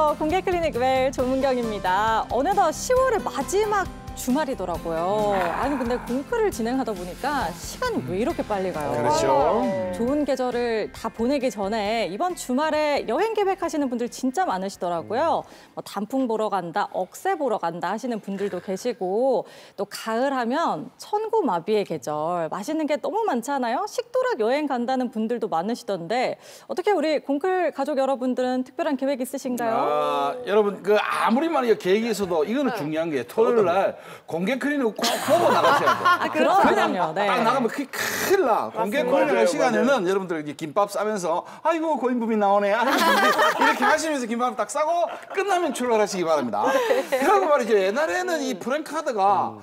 안녕하세요. 공개클리닉 웰 조문경입니다. 어느덧 10월의 마지막 주말이더라고요. 아니 근데 공클을 진행하다 보니까 시간이 왜 이렇게 빨리 가요? 그렇죠. 좋은 계절을 다 보내기 전에 이번 주말에 여행 계획하시는 분들 진짜 많으시더라고요. 뭐 단풍 보러 간다, 억새 보러 간다 하시는 분들도 계시고 또 가을 하면 천고마비의 계절, 맛있는 게 너무 많잖아요. 식도락 여행 간다는 분들도 많으시던데 어떻게 우리 공클 가족 여러분들은 특별한 계획 있으신가요? 여러분 아무리 많이 계획이 있어도 이거는 중요한 게 토요일 날 공개 클리닉 꼭 보고 나가셔야 돼요. 그럼요. 네. 딱 나가면 큰일 나. 공개 클리닉 할 시간에는 여러분들 김밥 싸면서 아이고 고인분이 나오네. 이렇게 하시면서 김밥 딱 싸고 끝나면 출발하시기 바랍니다. 그리고 말이죠. 옛날에는 이 프랭카드가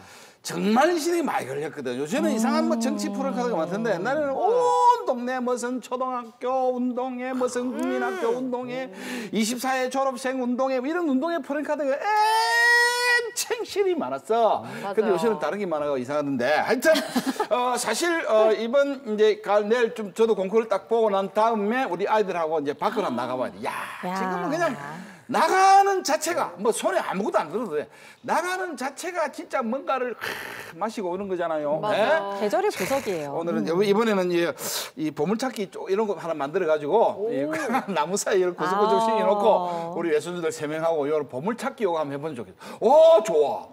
정말 신이 많이 걸렸거든. 요즘에는 이상한 뭐 정치 프로카드가 많던데 옛날에는 온 동네 무슨 초등학교 운동회, 무슨 국민학교 운동회, 24회 졸업생 운동회 이런 운동회 프로카드가 챙신이 많았어. 근데 요새는 다른 게 많아서 이상하던데. 하여튼 사실 이번 이제 가을 내일 좀 저도 공코를 딱 보고 난 다음에 우리 아이들하고 이제 밖으로 나가봐야 돼. 지금은 그냥 나가는 자체가 뭐 손에 아무것도 안 들어도 돼. 나가는 자체가 진짜 뭔가를 마시고 오는 거잖아요. 맞아. 네? 계절이 보석이에요. 오늘은 이번에는 이 보물찾기 이런 거 하나 만들어 가지고 나무 사이에 이렇게 고석고석 심어놓고 우리 외손주들 3명하고 이런 보물찾기 요거 한번 해보면 좋겠다. 오 좋아.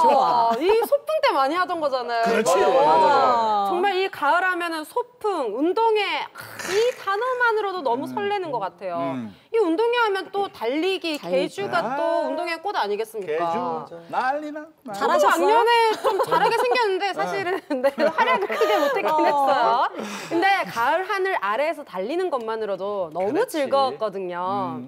좋아. 이 소풍 때 많이 하던 거잖아요. 그렇지. 정말 이 가을 하면은 소풍, 운동회 이 단어만으로도 너무 설레는 것 같아요. 이 운동회 하면 또 달리기, 계주가 또 운동회 꽃 아니겠습니까? 계주 난리나. 잘하셨어요? 작년에 좀 잘하게 생겼는데 사실은 활약을 크게 못했긴 했어요. 근데 가을 하늘 아래에서 달리는 것만으로도 너무 즐거웠거든요.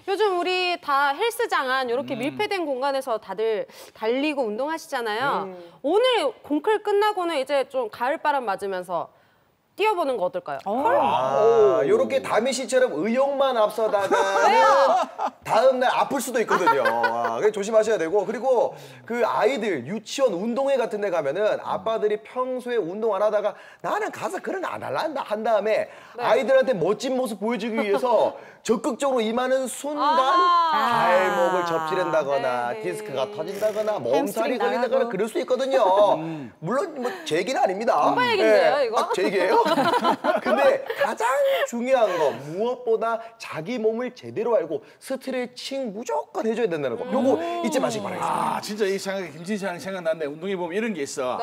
요즘 우리 다 헬스장 안 이렇게 밀폐된 공간에서 다들 달리고 운동하시잖아요. 오늘 공클 끝나고는 이제 좀 가을바람 맞으면서 뛰어보는 거 어떨까요? 요렇게 다미 씨처럼 의욕만 앞서다가는 다음날 아플 수도 있거든요. 그래서 조심하셔야 되고, 그리고 그 아이들 유치원 운동회 같은 데 가면은 아빠들이 평소에 운동 안 하다가 나는 가서 그런 거 안 할란다 한 다음에 아이들한테 멋진 모습 보여주기 위해서 적극적으로 임하는 순간 발목을 접지른다거나 디스크가 터진다거나 몸살이 걸린다거나 그럴 수 있거든요. 물론 뭐 제 얘기는 아닙니다. 오빠 얘기인데요, 이거? 제 얘기예요? 근데 가장 중요한 거 무엇보다 자기 몸을 제대로 알고 스트레칭 무조건 해줘야 된다는 거. 요거 잊지 마시기 바라겠습니다. 진짜 이 생각이 김진찬이 생각났는데 운동해 보면 이런 게 있어.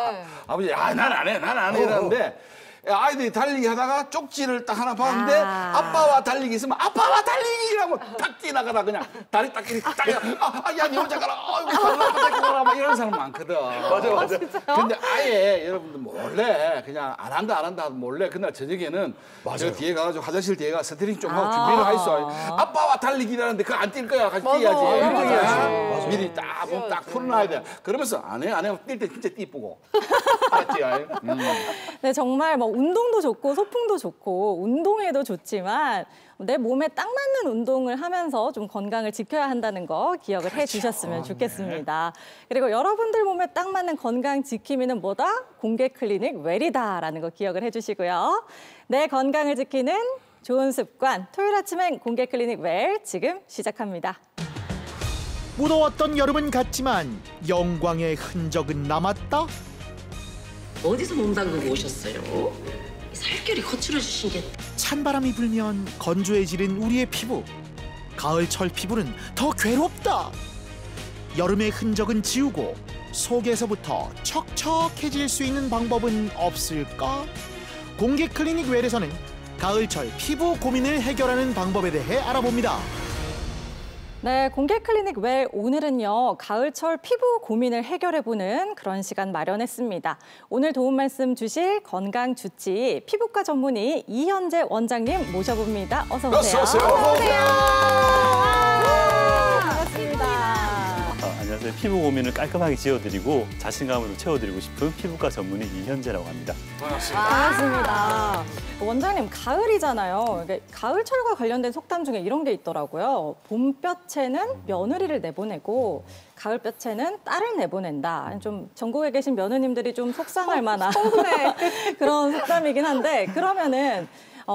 아버지 난 안 해, 난 안 해 이러는데 아이들이 달리기 하다가 쪽지를 딱 하나 봤는데 아빠와 달리기 있으면 아빠와 달리기 이러면 딱 뛰나가다 그냥 다리 딱 야 니 혼자 가라 아이고 달라고 막 이런 사람 많거든. 맞아. 근데 아예 여러분들 몰래 그냥 안 한다 몰래 그날 저녁에는 저 뒤에 가가지고 화장실 뒤에 가 스트레칭 좀 하고 준비를 하있어. 아빠와 달리기라는데 그거 안 뛸 거야. 같이 뛰어야지. 미리 딱 풀어놔야 돼. 그러면서 안 해 뛸 때 진짜 띠쁘고. 알았지? 네, 정말 뭐 운동도 좋고 소풍도 좋고 운동에도 좋지만 내 몸에 딱 맞는 운동을 하면서 좀 건강을 지켜야 한다는 거 기억을 해주셨으면 좋겠습니다. 그리고 여러분들 몸에 딱 맞는 건강 지킴이는 뭐다? 공개 클리닉 웰이다라는 거 기억을 해주시고요. 내 건강을 지키는 좋은 습관 토요일 아침엔 공개 클리닉 웰 지금 시작합니다. 무더웠던 여름은 갔지만 영광의 흔적은 남았다. 어디서 몸 담그고 오셨어요? 살결이 거칠어지신 게. 찬바람이 불면 건조해지는 우리의 피부. 가을철 피부는 더 괴롭다. 여름의 흔적은 지우고 속에서부터 척척해질 수 있는 방법은 없을까? 공개 클리닉 웰에서는 가을철 피부 고민을 해결하는 방법에 대해 알아봅니다. 네, 공개 클리닉 웰 오늘은요. 가을철 피부 고민을 해결해보는 그런 시간 마련했습니다. 오늘 도움 말씀 주실 건강 주치 피부과 전문의 이현재 원장님 모셔봅니다. 어서 오세요. 어서 오세요. 반갑습니다. 안녕하세요. 피부 고민을 깔끔하게 지워드리고 자신감으로 채워드리고 싶은 피부과 전문의 이현재라고 합니다. 반갑습니다. 원장님, 가을이잖아요. 가을철과 관련된 속담 중에 이런 게 있더라고요. 봄볕에는 며느리를 내보내고 가을볕에는 딸을 내보낸다. 좀 전국에 계신 며느님들이 좀 속상할 만한 그런 속담이긴 한데 그러면은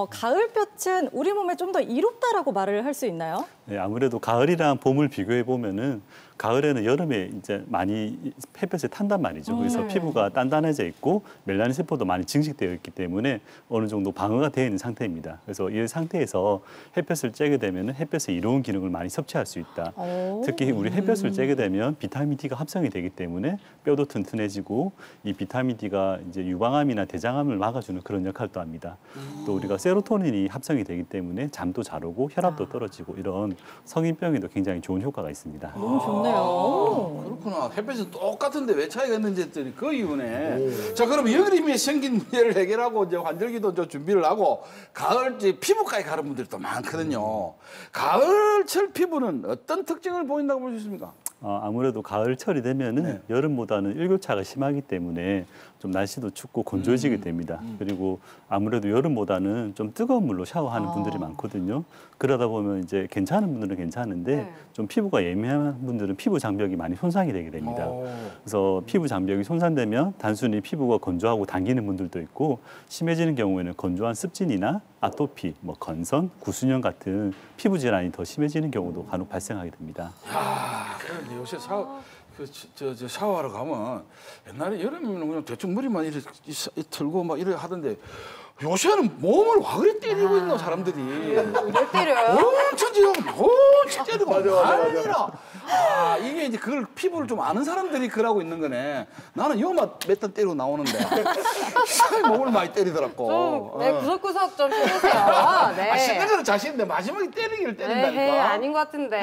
가을볕은 우리 몸에 좀 더 이롭다라고 말을 할 수 있나요? 네, 아무래도 가을이랑 봄을 비교해 보면은 가을에는 여름에 이제 많이 햇볕을 탄단 말이죠. 그래서 피부가 단단해져 있고 멜라닌 세포도 많이 증식되어 있기 때문에 어느 정도 방어가 되어 있는 상태입니다. 그래서 이 상태에서 햇볕을 쬐게 되면은 햇볕의 이로운 기능을 많이 섭취할 수 있다. 특히 우리 햇볕을 쬐게 되면 비타민 D가 합성이 되기 때문에 뼈도 튼튼해지고 이 비타민 D가 이제 유방암이나 대장암을 막아주는 그런 역할도 합니다. 또 우리가 세로토닌이 합성이 되기 때문에 잠도 잘 오고 혈압도 떨어지고 이런 성인병에도 굉장히 좋은 효과가 있습니다. 너무 좋네요. 그렇구나. 햇볕은 똑같은데 왜 차이가 있는지 했더니 그 이유네. 자, 그럼 여름에 생긴 문제를 해결하고 이제 환절기도 좀 준비를 하고 가을 이제 피부과에 가는 분들이 또 많거든요. 가을철 피부는 어떤 특징을 보인다고 볼 수 있습니까? 아무래도 가을철이 되면은 여름보다는 일교차가 심하기 때문에 좀 날씨도 춥고 건조해지게 됩니다. 그리고 아무래도 여름보다는 좀 뜨거운 물로 샤워하는 분들이 많거든요. 그러다 보면 이제 괜찮은 분들은 괜찮은데 좀 피부가 예민한 분들은 피부 장벽이 많이 손상이 되게 됩니다. 그래서 피부 장벽이 손상되면 단순히 피부가 건조하고 당기는 분들도 있고 심해지는 경우에는 건조한 습진이나 아토피, 뭐 건선, 구순염 같은 피부 질환이 더 심해지는 경우도 간혹 발생하게 됩니다. 그런데 요새 샤워하러 가면 옛날에 여름에는 그냥 대충 머리만 이렇게 틀고 막 이래 하던데 요새는 몸을 와 그리 때리고 있는 사람들이. 뭘 때려요? 엄청 지금 엄청 때리고 난리나. 이게 이제 그걸 피부를 좀 아는 사람들이 그러고 있는 거네. 나는 요만 몇 단 때리고 나오는데 몸을 많이 때리더라고. 좀, 네, 구석구석 좀 해주세요. 네. 씻는 거는 자신인데 마지막에 때리기를 때린다니까. 에헤, 아닌 것 같은데.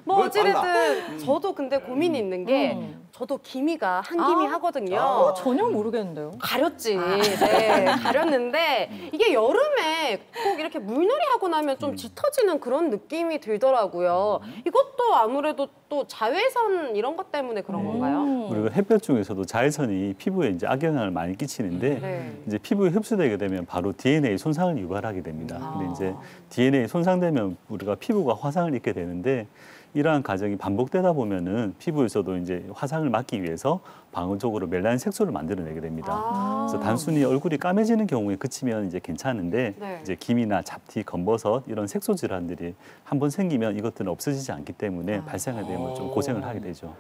뭐 뭘 어찌됐든 저도 근데 고민이 있는 게 저도 기미가 한기미 하거든요. 전혀 모르겠는데요. 가렸지. 네, 가렸는데 이게 여름에 꼭 이렇게 물놀이 하고 나면 좀 짙어지는 그런 느낌이 들더라고요. 이것도 아무래도 또 자외선 이런 것 때문에 그런 건가요? 그리고 햇볕 중에서도 자외선이 피부에 이제 악영향을 많이 끼치는데 네. 이제 피부에 흡수되게 되면 바로 DNA 손상을 유발하게 됩니다. 근데 이제 DNA 손상되면 우리가 피부가 화상을 입게 되는데 이러한 과정이 반복되다 보면은 피부에서도 이제 화상을 막기 위해서 방어적으로 멜라닌 색소를 만들어내게 됩니다. 그래서 단순히 얼굴이 까매지는 경우에 그치면 이제 괜찮은데 네. 이제 기미나 잡티, 검버섯 이런 색소 질환들이 한번 생기면 이것들은 없어지지 않기 때문에 발생하게 되면 좀 고생을 하게 되죠.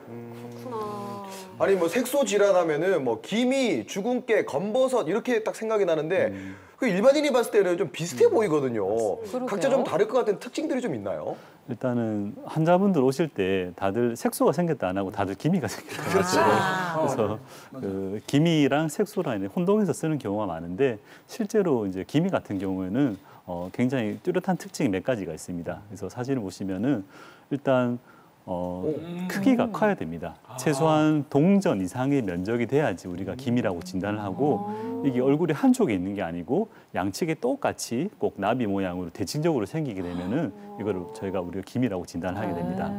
아니 뭐 색소 질환하면은 뭐 기미, 주근깨, 검버섯 이렇게 딱 생각이 나는데 그 일반인이 봤을 때는 좀 비슷해 보이거든요. 각자 좀 다를 것 같은 특징들이 좀 있나요? 일단은 환자분들 오실 때 다들 색소가 생겼다 안 하고 다들 기미가 생겼다. 그래서 그 기미랑 색소랑 혼동해서 쓰는 경우가 많은데 실제로 이제 기미 같은 경우에는 굉장히 뚜렷한 특징이 몇 가지가 있습니다. 그래서 사진을 보시면은 일단 크기가 커야 됩니다. 최소한 동전 이상의 면적이 돼야지 우리가 기미라고 진단을 하고 이게 얼굴이 한쪽에 있는 게 아니고 양측에 똑같이 꼭 나비 모양으로 대칭적으로 생기게 되면은 이거를 우리가 기미라고 진단을 하게 됩니다.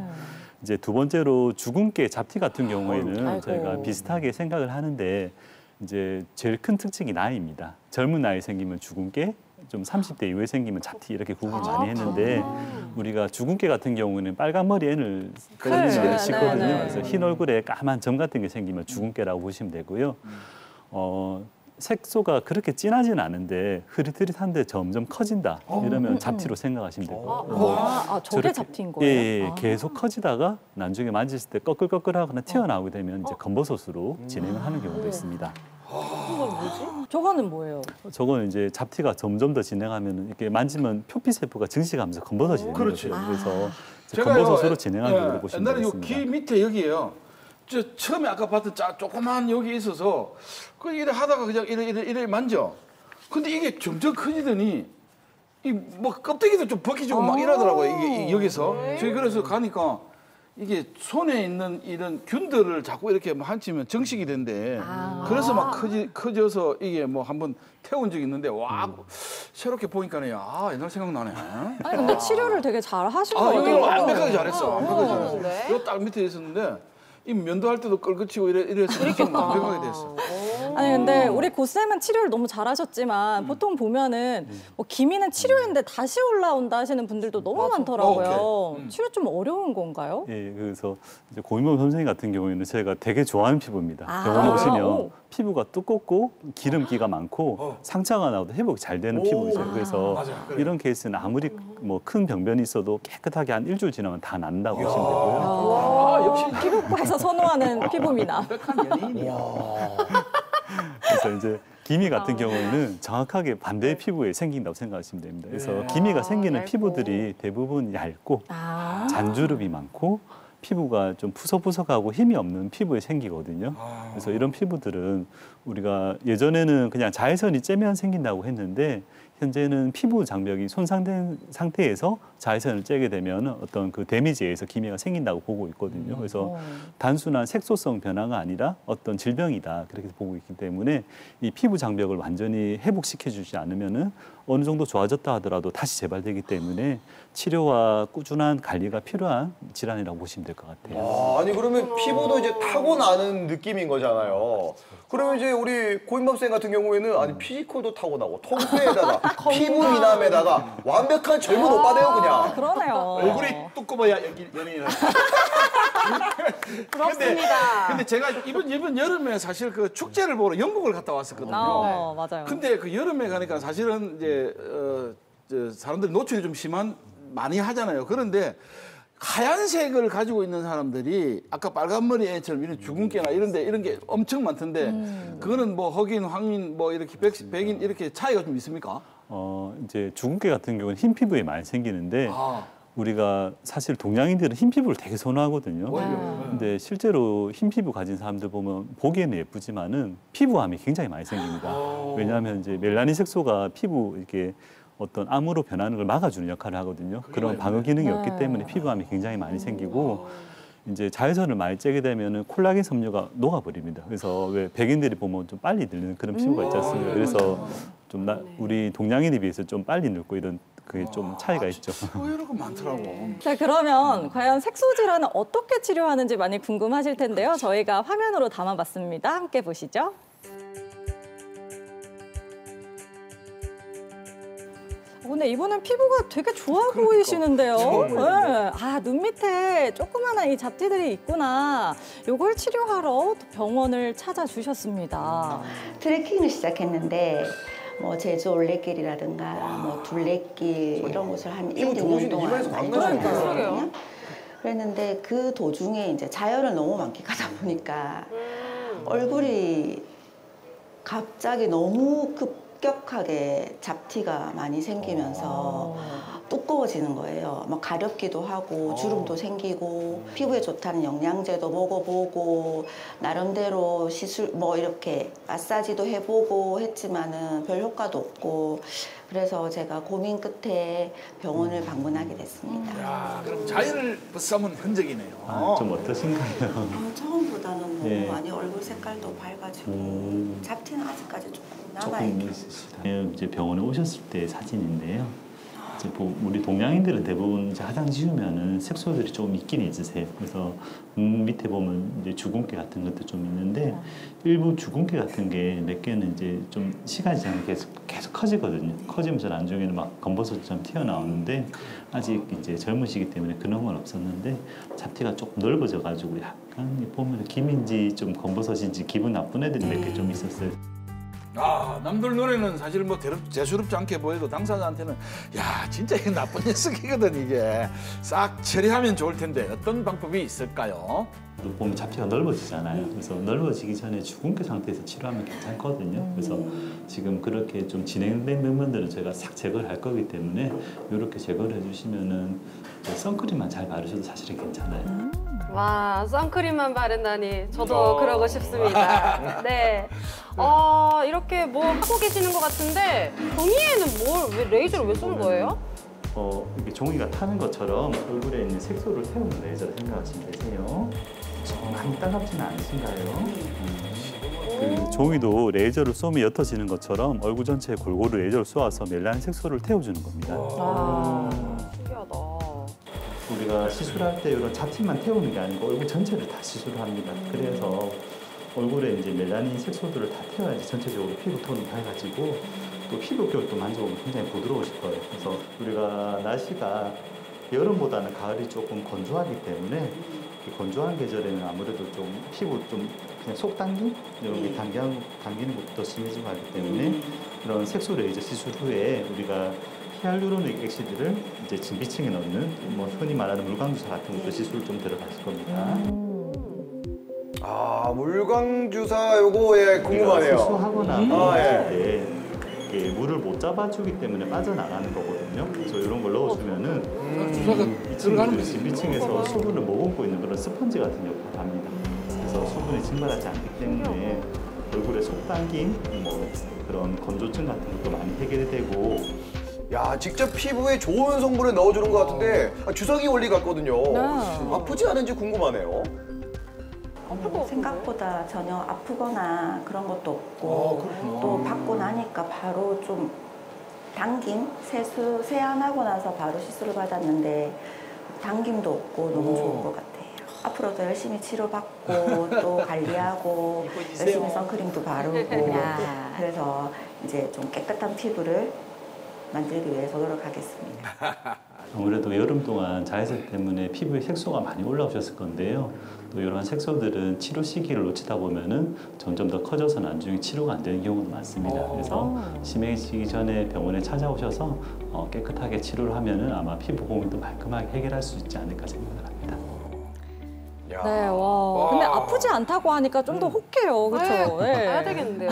이제 두 번째로 주근깨, 잡티 같은 경우에는 저희가 비슷하게 생각을 하는데 이제 제일 큰 특징이 나이입니다. 젊은 나이에 생기면 주근깨, 좀 30대 이후에 생기면 잡티 이렇게 구분을 많이 했는데 우리가 주근깨 같은 경우는 빨간 머리 N을 씻거든요. 그래서 흰 얼굴에 까만 점 같은 게 생기면 주근깨라고 보시면 되고요. 색소가 그렇게 진하진 않은데 흐릿흐릿한데 점점 커진다. 이러면 잡티로 생각하시면 되고. 저게 잡티인 거예요? 예, 계속 커지다가 나중에 만졌을 때 꺼끌꺼끌하거나 튀어나오게 되면 이제 검버섯으로 진행을 하는 경우도 있습니다. 저거는 뭐예요? 저거는 이제 잡티가 점점 더 진행하면 이렇게 만지면 표피세포가 증식하면서 검버섯이 되는 거죠. 그래서 검버섯으로 진행하는 경우를 보시면 옛날에 되겠습니다. 귀 밑에 여기에요. 처음에 아까 봤던 조그만 여기 있어서 그 이래 하다가 그냥 이래 만져. 근데 이게 점점 커지더니 이 뭐 껍데기도 좀 벗기지고 막 이러더라고요. 이게 여기서. 저희 그래서 가니까 이게 손에 있는 이런 균들을 자꾸 이렇게 만지면 정식이 된대. 그래서 막 커져서 이게 뭐 한번 태운 적이 있는데 와 새롭게 보니까는 옛날 생각나네. 아니 근데 치료를 되게 잘 하신 이거 거예요. 완벽하게 잘했어. 완벽하게 잘했어. 잘하는데? 이거 딱 밑에 있었는데 이 면도할 때도 끌거치고 이래서 완벽하게 됐어. 아니 근데 우리 고쌤은 치료를 너무 잘하셨지만 보통 보면은 뭐 기미는 치료했는데 다시 올라온다 하시는 분들도 너무 많더라고요. 치료 좀 어려운 건가요? 예, 그래서 이제 고인범 선생님 같은 경우에는 제가 되게 좋아하는 피부입니다. 아. 병원에 오시면 오. 피부가 두껍고 기름기가 많고 상처가 나도 회복이 잘 되는 피부이죠. 그래서 맞아요. 그래요. 이런 케이스는 아무리 뭐 큰 병변이 있어도 깨끗하게 한 일주일 지나면 다 난다고 보시면 되고요. 아, 역시 피부과에서 선호하는 피부미나. 완벽한 연예인이야. 그래서 이제 기미 같은 경우에는 정확하게 반대의 피부에 생긴다고 생각하시면 됩니다. 그래서 기미가 생기는 피부들이 대부분 얇고 잔주름이 많고 피부가 좀 푸석푸석하고 힘이 없는 피부에 생기거든요. 그래서 이런 피부들은 우리가 예전에는 그냥 자외선이 쬐면 생긴다고 했는데 현재는 피부 장벽이 손상된 상태에서 자외선을 쬐게 되면 어떤 그 데미지에 의해서 기미가 생긴다고 보고 있거든요. 그래서 단순한 색소성 변화가 아니라 어떤 질병이다 그렇게 보고 있기 때문에 이 피부 장벽을 완전히 회복시켜주지 않으면은 어느 정도 좋아졌다 하더라도 다시 재발되기 때문에 치료와 꾸준한 관리가 필요한 질환이라고 보시면 될 것 같아요. 아니 그러면 피부도 이제 타고나는 느낌인 거잖아요. 그러면 이제 우리 고인범 쌤 같은 경우에는 아니 피지컬도 타고나고 통뼈에다가 피부 미남에다가 완벽한 젊은 오빠네요 그냥. 그러네요. 얼굴이 두꺼워야 연예인. 부럽습니다. 근데 제가 이번 여름에 사실 그 축제를 보러 영국을 갔다 왔었거든요. 맞아요. 근데 그 여름에 가니까 사실은 이제 사람들이 노출이 좀 많이 하잖아요. 그런데 하얀색을 가지고 있는 사람들이 아까 빨간 머리 애처럼 이런 주근깨나 이런 게 엄청 많던데 그거는 뭐 흑인, 황인, 뭐 이렇게 백인 이렇게 차이가 좀 있습니까? 이제 주근깨 같은 경우는 흰 피부에 많이 생기는데 우리가 사실 동양인들은 흰 피부를 되게 선호하거든요. 근데 실제로 흰 피부 가진 사람들 보면 보기에는 예쁘지만은 피부암이 굉장히 많이 생깁니다. 왜냐하면 이제 멜라닌 색소가 피부 이렇게 어떤 암으로 변하는 걸 막아주는 역할을 하거든요. 그런 방어 기능이 없기 때문에 피부암이 굉장히 많이 생기고 이제 자외선을 많이 쬐게 되면은 콜라겐 섬유가 녹아버립니다. 그래서 왜 백인들이 보면 좀 빨리 늙는 그런 피부가 있지 않습니까? 그래서 좀 우리 동양인에 비해서 좀 빨리 늙고 이런 그게 좀 차이가 있죠. 의외로 많더라고. 자, 그러면 과연 색소 질환은 어떻게 치료하는지 많이 궁금하실 텐데요. 저희가 화면으로 담아봤습니다. 함께 보시죠. 근데 이번엔 피부가 되게 좋아 보이시는데요. 네. 아, 눈 밑에 조그마한 이 잡티들이 있구나. 요걸 치료하러 병원을 찾아주셨습니다. 트레킹을 시작했는데 뭐 제주 올레길이라든가 뭐 둘레길 이런 곳을 한 1, 2년 동안 많이 돌았거든요. 그랬는데 그 도중에 이제 자열을 너무 많게 가다 보니까 얼굴이 갑자기 너무 급격하게 잡티가 많이 생기면서 두꺼워지는 거예요. 막 가렵기도 하고 주름도 생기고 피부에 좋다는 영양제도 먹어보고 나름대로 시술 뭐 이렇게 마사지도 해보고 했지만은 별 효과도 없고 그래서 제가 고민 끝에 병원을 방문하게 됐습니다. 야, 그럼 자연을 벗삼은 흔적이네요. 좀 어떠신가요? 처음보다는 너무 네. 많이 얼굴 색깔도 밝아지고 잡티는 아직까지 조금 조금 남아있고 있으시다. 이제 병원에 오셨을 때 사진인데요. 이제 우리 동양인들은 대부분 이제 화장 지우면은 색소들이 좀 있긴 있으세요. 그래서 밑에 보면 이제 주근깨 같은 것도 좀 있는데 일부 주근깨 같은 게 몇 개는 이제 좀 시간이 지나면 계속 커지거든요. 커지면서 나중에는 막 검버섯처럼 튀어나오는데 아직 이제 젊으시기 때문에 그런 건 없었는데 잡티가 조금 넓어져가지고 약간 보면 김인지 좀 검버섯인지 기분 나쁜 애들이 몇 개 좀 있었어요. 아, 남들 눈에는 사실 뭐 대수롭지 않게 보여도 당사자한테는 야, 진짜 이게 나쁜 녀석이거든 이게. 싹 처리하면 좋을 텐데 어떤 방법이 있을까요? 보면 잡티가 넓어지잖아요. 그래서 넓어지기 전에 주근깨 상태에서 치료하면 괜찮거든요. 그래서 지금 그렇게 좀 진행된 부분들은 저희가 싹 제거를 할 거기 때문에 이렇게 제거를 해주시면은 선크림만 잘 바르셔도 사실은 괜찮아요. 와, 선크림만 바른다니 저도 그러고 싶습니다. 네. 이렇게 뭐 하고 계시는 것 같은데 종이에는 왜 레이저를 왜 쏘는 거예요? 이렇게 종이가 타는 것처럼 얼굴에 있는 색소를 태우는 레이저를 생각하시면 되세요. 많이 따갑지는 않으신가요? 그 종이도 레이저를 쏘면 옅어지는 것처럼 얼굴 전체에 골고루 레이저를 쏘아서 멜라닌 색소를 태워주는 겁니다. 신기하다. 우리가 시술할 때 이런 잡티만 태우는 게 아니고 얼굴 전체를 다 시술을 합니다. 그래서 얼굴에 이제 멜라닌 색소들을 다 태워야지 전체적으로 피부 톤이 밝아지고 또 피부결도 만져보면 굉장히 부드러우실 거예요. 그래서 우리가 날씨가 여름보다는 가을이 조금 건조하기 때문에 건조한 계절에는 아무래도 좀 피부 좀 그냥 속 당김 이런 게 당기는 것도 심해지고 하기 때문에 이런 색소 레이저 시술 후에 우리가 히알루로닉 액시드를 이제 진비층에 넣는 뭐 흔히 말하는 물광주사 같은 것도 시술 좀 들어갔을 겁니다. 아, 물광주사 요거 예 궁금하네요. 수술하거나 할 때 이게 물을 못 잡아주기 때문에 빠져나가는 거거든요. 그래서 이런 걸 넣어주면은 주사가 들어가는 진비층에서 수분을 머금고 있는 그런 스펀지 같은 역할을 합니다. 그래서 수분이 증발하지 않기 때문에 얼굴에 속당김, 뭐 그런 건조증 같은 것도 많이 해결되고. 야, 직접 피부에 좋은 성분을 넣어주는 것 같은데 주사기 원리 같거든요. 아프지 않은지 궁금하네요. 생각보다 전혀 아프거나 그런 것도 없고 또 받고 나니까 바로 좀 당김, 세안하고 나서 바로 시술을 받았는데 당김도 없고 너무 좋은 것 같아요. 앞으로도 열심히 치료받고 또 관리하고 열심히 선크림도 바르고 그래서 이제 좀 깨끗한 피부를 만들기 위해서 노력하겠습니다. 아무래도 여름 동안 자외선 때문에 피부에 색소가 많이 올라오셨을 건데요. 또 이러한 색소들은 치료 시기를 놓치다 보면은 점점 더 커져서 나중에 치료가 안 되는 경우도 많습니다. 그래서 심해지기 전에 병원에 찾아오셔서 깨끗하게 치료를 하면은 아마 피부 고민도 말끔하게 해결할 수 있지 않을까 생각을 합니다. 네, 와. 근데 아프지 않다고 하니까 좀 더 혹해요, 그렇죠? 네. 가야 되겠는데요.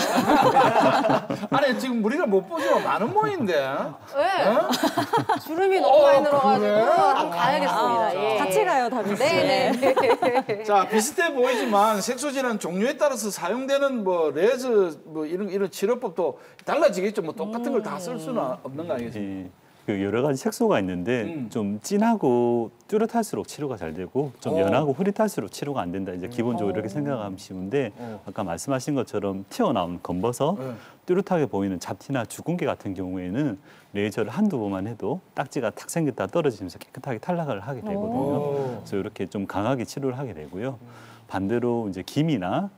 아니 지금 우리가 못 보지만 많은 모인데. 네. 주름이 너무 많이 늘어가지고 한번 가야겠습니다. 예. 같이 가요, 다빈 씨. 네네. 자, 비슷해 보이지만 색소 질환 종류에 따라서 사용되는 뭐 레이저 뭐 이런 치료법도 달라지겠죠. 뭐 똑같은 걸 다 쓸 수는 없는 거 아니겠습니까? 그 여러 가지 색소가 있는데 좀 진하고 뚜렷할수록 치료가 잘 되고 좀 연하고 흐릿할수록 치료가 안 된다. 이제 기본적으로 이렇게 생각하면 쉬운데 아까 말씀하신 것처럼 튀어나온 검버섯, 뚜렷하게 보이는 잡티나 주근깨 같은 경우에는 레이저를 한두 번만 해도 딱지가 탁 생겼다 떨어지면서 깨끗하게 탈락을 하게 되거든요. 그래서 이렇게 좀 강하게 치료를 하게 되고요. 반대로 이제 김이나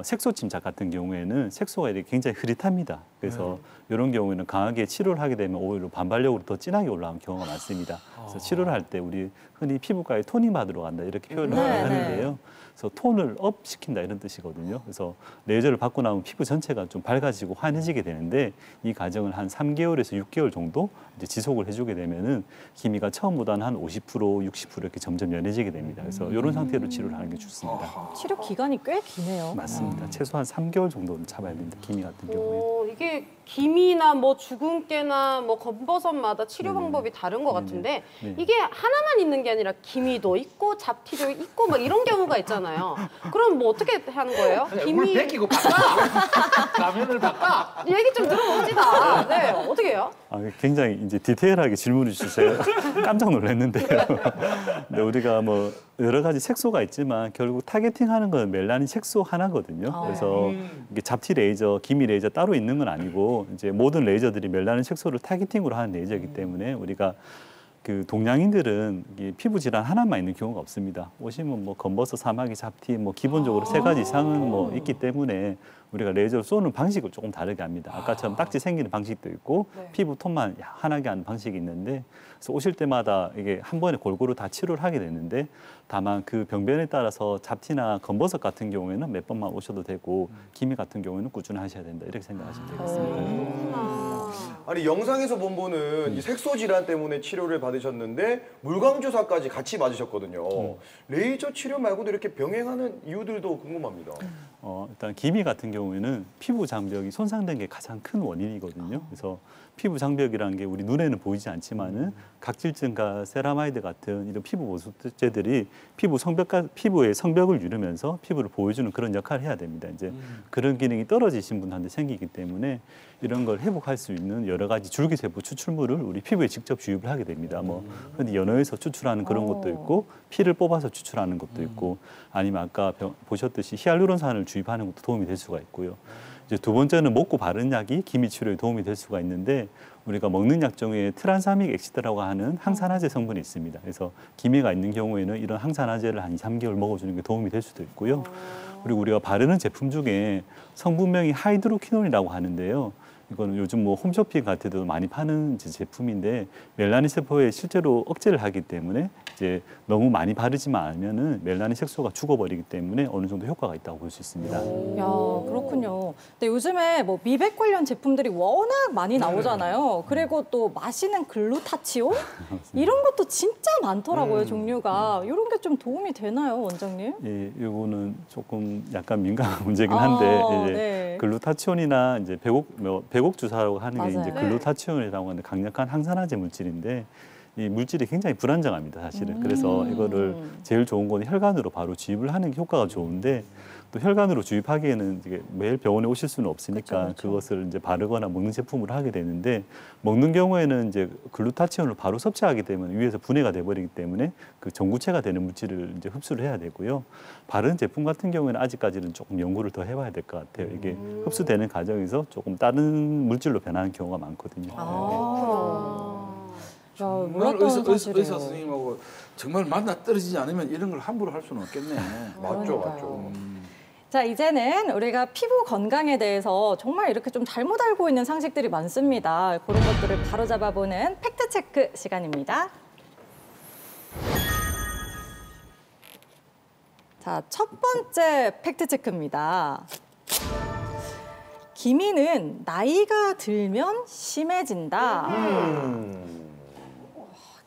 색소 침착 같은 경우에는 색소가 이렇게 굉장히 흐릿합니다. 그래서 이런 경우에는 강하게 치료를 하게 되면 오히려 반발력으로 더 진하게 올라오는 경우가 많습니다. 그래서 치료를 할 때 우리 흔히 피부과에 토닝 받으러 간다 이렇게 표현을 하는데요. 그래서 톤을 업 시킨다 이런 뜻이거든요. 그래서 레이저를 받고 나면 피부 전체가 좀 밝아지고 환해지게 되는데 이 과정을 한 3개월에서 6개월 정도 이제 지속을 해주게 되면은 기미가 처음보다는 한 50%, 60% 이렇게 점점 연해지게 됩니다. 그래서 이런 상태로 치료를 하는 게 좋습니다. 치료 기간이 꽤 기네요. 맞습니다. 최소한 3개월 정도는 잡아야 됩니다. 기미 같은 경우에. 이게 기미나 뭐 주근깨나 뭐 검버섯마다 치료 방법이 다른 것 같은데 이게 하나만 있는 게 아니라 기미도 있고 잡티도 있고 막 이런 경우가 있잖아요. 그럼 뭐 어떻게 하는 거예요? 물 벗기고 바꿔! 가면을 바꿔! 얘기 좀 들어봅시다. 네, 어떻게 해요? 굉장히 이제 디테일하게 질문을 주셔서 깜짝 놀랐는데요. 근데 우리가 뭐 여러 가지 색소가 있지만 결국 타겟팅하는 건 멜라닌 색소 하나거든요. 그래서 이게 잡티 레이저, 기미 레이저 따로 있는 건 아니고 이제 모든 레이저들이 멜라닌 색소를 타겟팅으로 하는 레이저이기 때문에 우리가 그 동양인들은 이게 피부 질환 하나만 있는 경우가 없습니다. 오시면 뭐 검버섯, 사마귀, 잡티 뭐 기본적으로 3가지 이상은 뭐 있기 때문에 우리가 레이저를 쏘는 방식을 조금 다르게 합니다. 아까처럼 딱지 생기는 방식도 있고 피부 톤만 환하게 하는 방식이 있는데 그래서 오실 때마다 이게 한 번에 골고루 다 치료를 하게 되는데 다만 그 병변에 따라서 잡티나 검버섯 같은 경우에는 몇 번만 오셔도 되고 기미 같은 경우에는 꾸준히 하셔야 된다 이렇게 생각하시면 되겠습니다. 아니 영상에서 본 분은 이 색소 질환 때문에 치료를 받으셨는데 물광주사까지 같이 맞으셨거든요. 레이저 치료 말고도 이렇게 병행하는 이유들도 궁금합니다. 일단 기미 같은 경우에는 피부 장벽이 손상된 게 가장 큰 원인이거든요. 그래서 피부 장벽이라는 게 우리 눈에는 보이지 않지만은 각질증과 세라마이드 같은 이런 피부 보습제들이 피부의 성벽을 이루면서 피부를 보여주는 그런 역할을 해야 됩니다. 이제 그런 기능이 떨어지신 분한테 생기기 때문에 이런 걸 회복할 수 있는 여러 가지 줄기세포 추출물을 우리 피부에 직접 주입을 하게 됩니다. 뭐 흔히 연어에서 추출하는 그런 것도 있고 피를 뽑아서 추출하는 것도 있고 아니면 아까 보셨듯이 히알루론산을 주입하는 것도 도움이 될 수가 있고요. 이제 두 번째는 먹고 바른 약이 기미 치료에 도움이 될 수가 있는데 우리가 먹는 약 중에 트란사믹 엑시드라고 하는 항산화제 성분이 있습니다. 그래서 기미가 있는 경우에는 이런 항산화제를 한 2, 3개월 먹어주는 게 도움이 될 수도 있고요. 그리고 우리가 바르는 제품 중에 성분명이 하이드로퀴논이라고 하는데요. 이거는 요즘 뭐 홈쇼핑 같은 데도 많이 파는 제품인데 멜라닌 세포에 실제로 억제를 하기 때문에 이제 너무 많이 바르지만 않으면은 멜라닌 색소가 죽어버리기 때문에 어느 정도 효과가 있다고 볼 수 있습니다. 야, 그렇군요. 근데 요즘에 뭐 미백 관련 제품들이 워낙 많이 나오잖아요. 그리고 또 마시는 글루타치온 이런 것도 진짜 많더라고요, 종류가. 이런 게 좀 도움이 되나요, 원장님? 예, 이거는 조금 약간 민감한 문제긴 한데 이제 네. 글루타치온이나 이제 배곡 주사라고 하는 게 이제 맞아요. 글루타치온이라고 하는 강력한 항산화제 물질인데 이 물질이 굉장히 불안정합니다, 사실은. 그래서 이거를 제일 좋은 건 혈관으로 바로 주입을 하는 게 효과가 좋은데 또 혈관으로 주입하기에는 이게 매일 병원에 오실 수는 없으니까 그것을 이제 바르거나 먹는 제품으로 하게 되는데 먹는 경우에는 이제 글루타치온을 바로 섭취하게 되면 위에서 분해가 돼버리기 때문에 그 전구체가 되는 물질을 이제 흡수를 해야 되고요. 바른 제품 같은 경우에는 아직까지는 조금 연구를 더 해봐야 될 것 같아요. 이게 흡수되는 과정에서 조금 다른 물질로 변하는 경우가 많거든요. 야, 정말 몰랐던 의사 사실이에요. 선생님하고 정말 만나 떨어지지 않으면 이런 걸 함부로 할 수는 없겠네. 맞죠, 맞죠. 자, 이제는 우리가 피부 건강에 대해서 정말 이렇게 좀 잘못 알고 있는 상식들이 많습니다. 그런 것들을 바로잡아보는 팩트체크 시간입니다. 자, 첫 번째 팩트체크입니다. 기미는 나이가 들면 심해진다.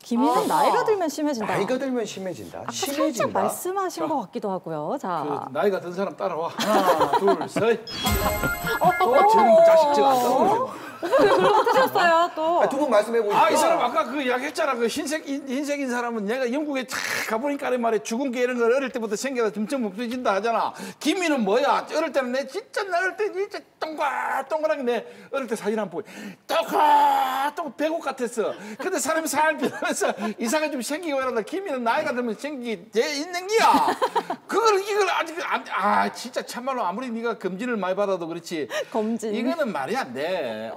기미는 나이가 들면 심해진다. 나이가 들면 심해진다. 아까 심해진다. 살짝 말씀하신 것 같기도 하고요. 자, 그 나이가 든 사람 따라와. 하나, 둘, 셋. 저는 자식 저안 따라오죠. 드셨어요 또. 두 분 말씀해 보시죠. 이 사람 아까 그 이야기했잖아. 그 흰색인 사람은 내가 영국에 탁 가보니까 말에 죽은 게 이런 걸 어릴 때부터 생겨서 점점 없어진다 하잖아. 기미는 뭐야? 어릴 때는 내 진짜 어릴 때 진짜 동글동글하게 내 어릴 때 사진 한 번 보고 똑같 배고 같았어. 근데 사람이 살 변하면서 이상이 좀 생기고 이러다 기미는 나이가 들면 생기게 돼 있는 기야. 이걸 아직 진짜 참말로 아무리 네가 검진을 많이 받아도 그렇지. 검진. 이거는 말이 안 돼.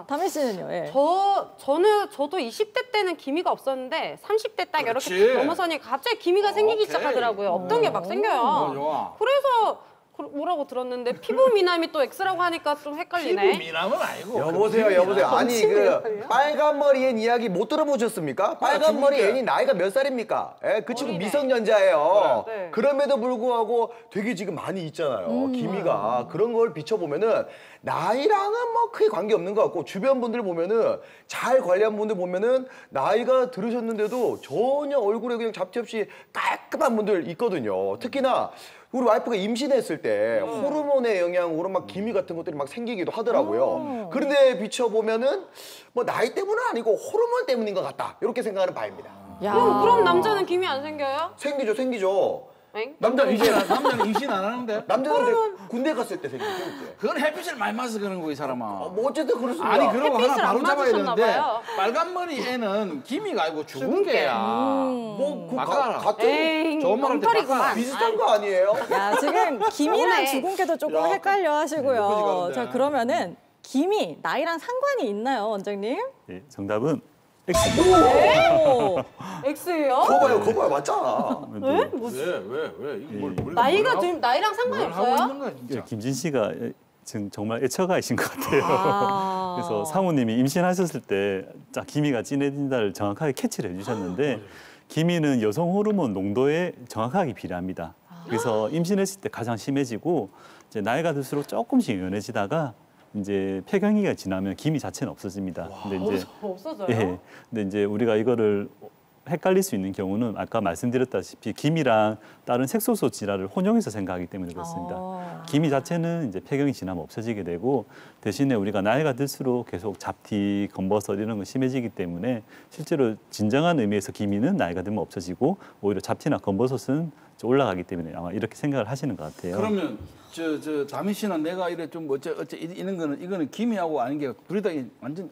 다미 씨는요? 예. 저도 20대 때는 기미가 없었는데 30대 딱 그렇지. 이렇게 넘어서니까 갑자기 기미가 생기기 오케이. 시작하더라고요. 없던 게 막 생겨요. 좋아. 그래서 뭐라고 들었는데 피부 미남이 또 X라고 하니까 좀 헷갈리네. 피부 미남은 아니고. 여보세요. 아니 그 미남이요? 빨간 머리 앤 이야기 못 들어보셨습니까? 빨간 머리 앤이 나이가 몇 살입니까? 그 친구 어리네. 미성년자예요. 네. 그럼에도 불구하고 되게 지금 많이 있잖아요. 기미가 그런 걸 비춰보면은 나이랑은 뭐 크게 관계 없는 것 같고 주변 분들 보면은 잘 관리한 분들 보면은 나이가 들으셨는데도 전혀 얼굴에 그냥 잡티 없이 깔끔한 분들 있거든요. 특히나 우리 와이프가 임신했을 때 호르몬의 영향으로 막 기미 같은 것들이 막 생기기도 하더라고요. 그런데 비춰보면은 뭐 나이 때문은 아니고 호르몬 때문인 것 같다. 이렇게 생각하는 바입니다. 야. 그럼 남자는 기미 안 생겨요? 생기죠. 엥? 남자는 임신 안 하는데? 남자는 근데 군대 갔을 때 생기죠. 이제. 그건 햇빛을 많이 맞아서 그런 거 이 사람아. 뭐 어쨌든 그렇습니다. 아니 그러고 하나 햇빛을 바로 안 잡아야 맞으셨나 되는데 봐요. 빨간 머리 애는 기미가 아니고 죽은 개야. 뭐 아까 같은 에이, 좋은 말 할 때 엉터리구만. 비슷한 거 아니에요? 야, 지금 기미랑 오네. 주근깨도 조금 야, 헷갈려 여기까지 하시고요. 가는데. 자, 그러면은 기미, 나이랑 상관이 있나요, 원장님? 예, 정답은 X. 오. X예요? 거 봐요. 맞잖아. 왜? 이거 뭘 나이랑 상관이 뭘 하고 없어요? 있는 거야 진짜. 예, 김진 씨가 지금 정말 애처가이신 것 같아요. 아. 그래서 사모님이 임신하셨을 때 기미가 진해진다를 정확하게 캐치를 해주셨는데 기미는 여성 호르몬 농도에 정확하게 비례합니다. 그래서 임신했을 때 가장 심해지고 이제 나이가 들수록 조금씩 연해지다가 이제 폐경기가 지나면 기미 자체는 없어집니다. 근데 이제 없어져요? 예. 근데 이제 우리가 이거를 헷갈릴 수 있는 경우는 아까 말씀드렸다시피 기미랑 다른 색소소 질환을 혼용해서 생각하기 때문에 그렇습니다. 기미 자체는 이제 폐경이 지나면 없어지게 되고 대신에 우리가 나이가 들수록 계속 잡티, 검버섯 이런 거 심해지기 때문에 실제로 진정한 의미에서 기미는 나이가 들면 없어지고 오히려 잡티나 검버섯은 좀 올라가기 때문에 아마 이렇게 생각을 하시는 것 같아요. 그러면 저 다미 씨는 내가 이래 좀 어째 이런 거는 이거는 김이하고 아닌 게 둘이 다 완전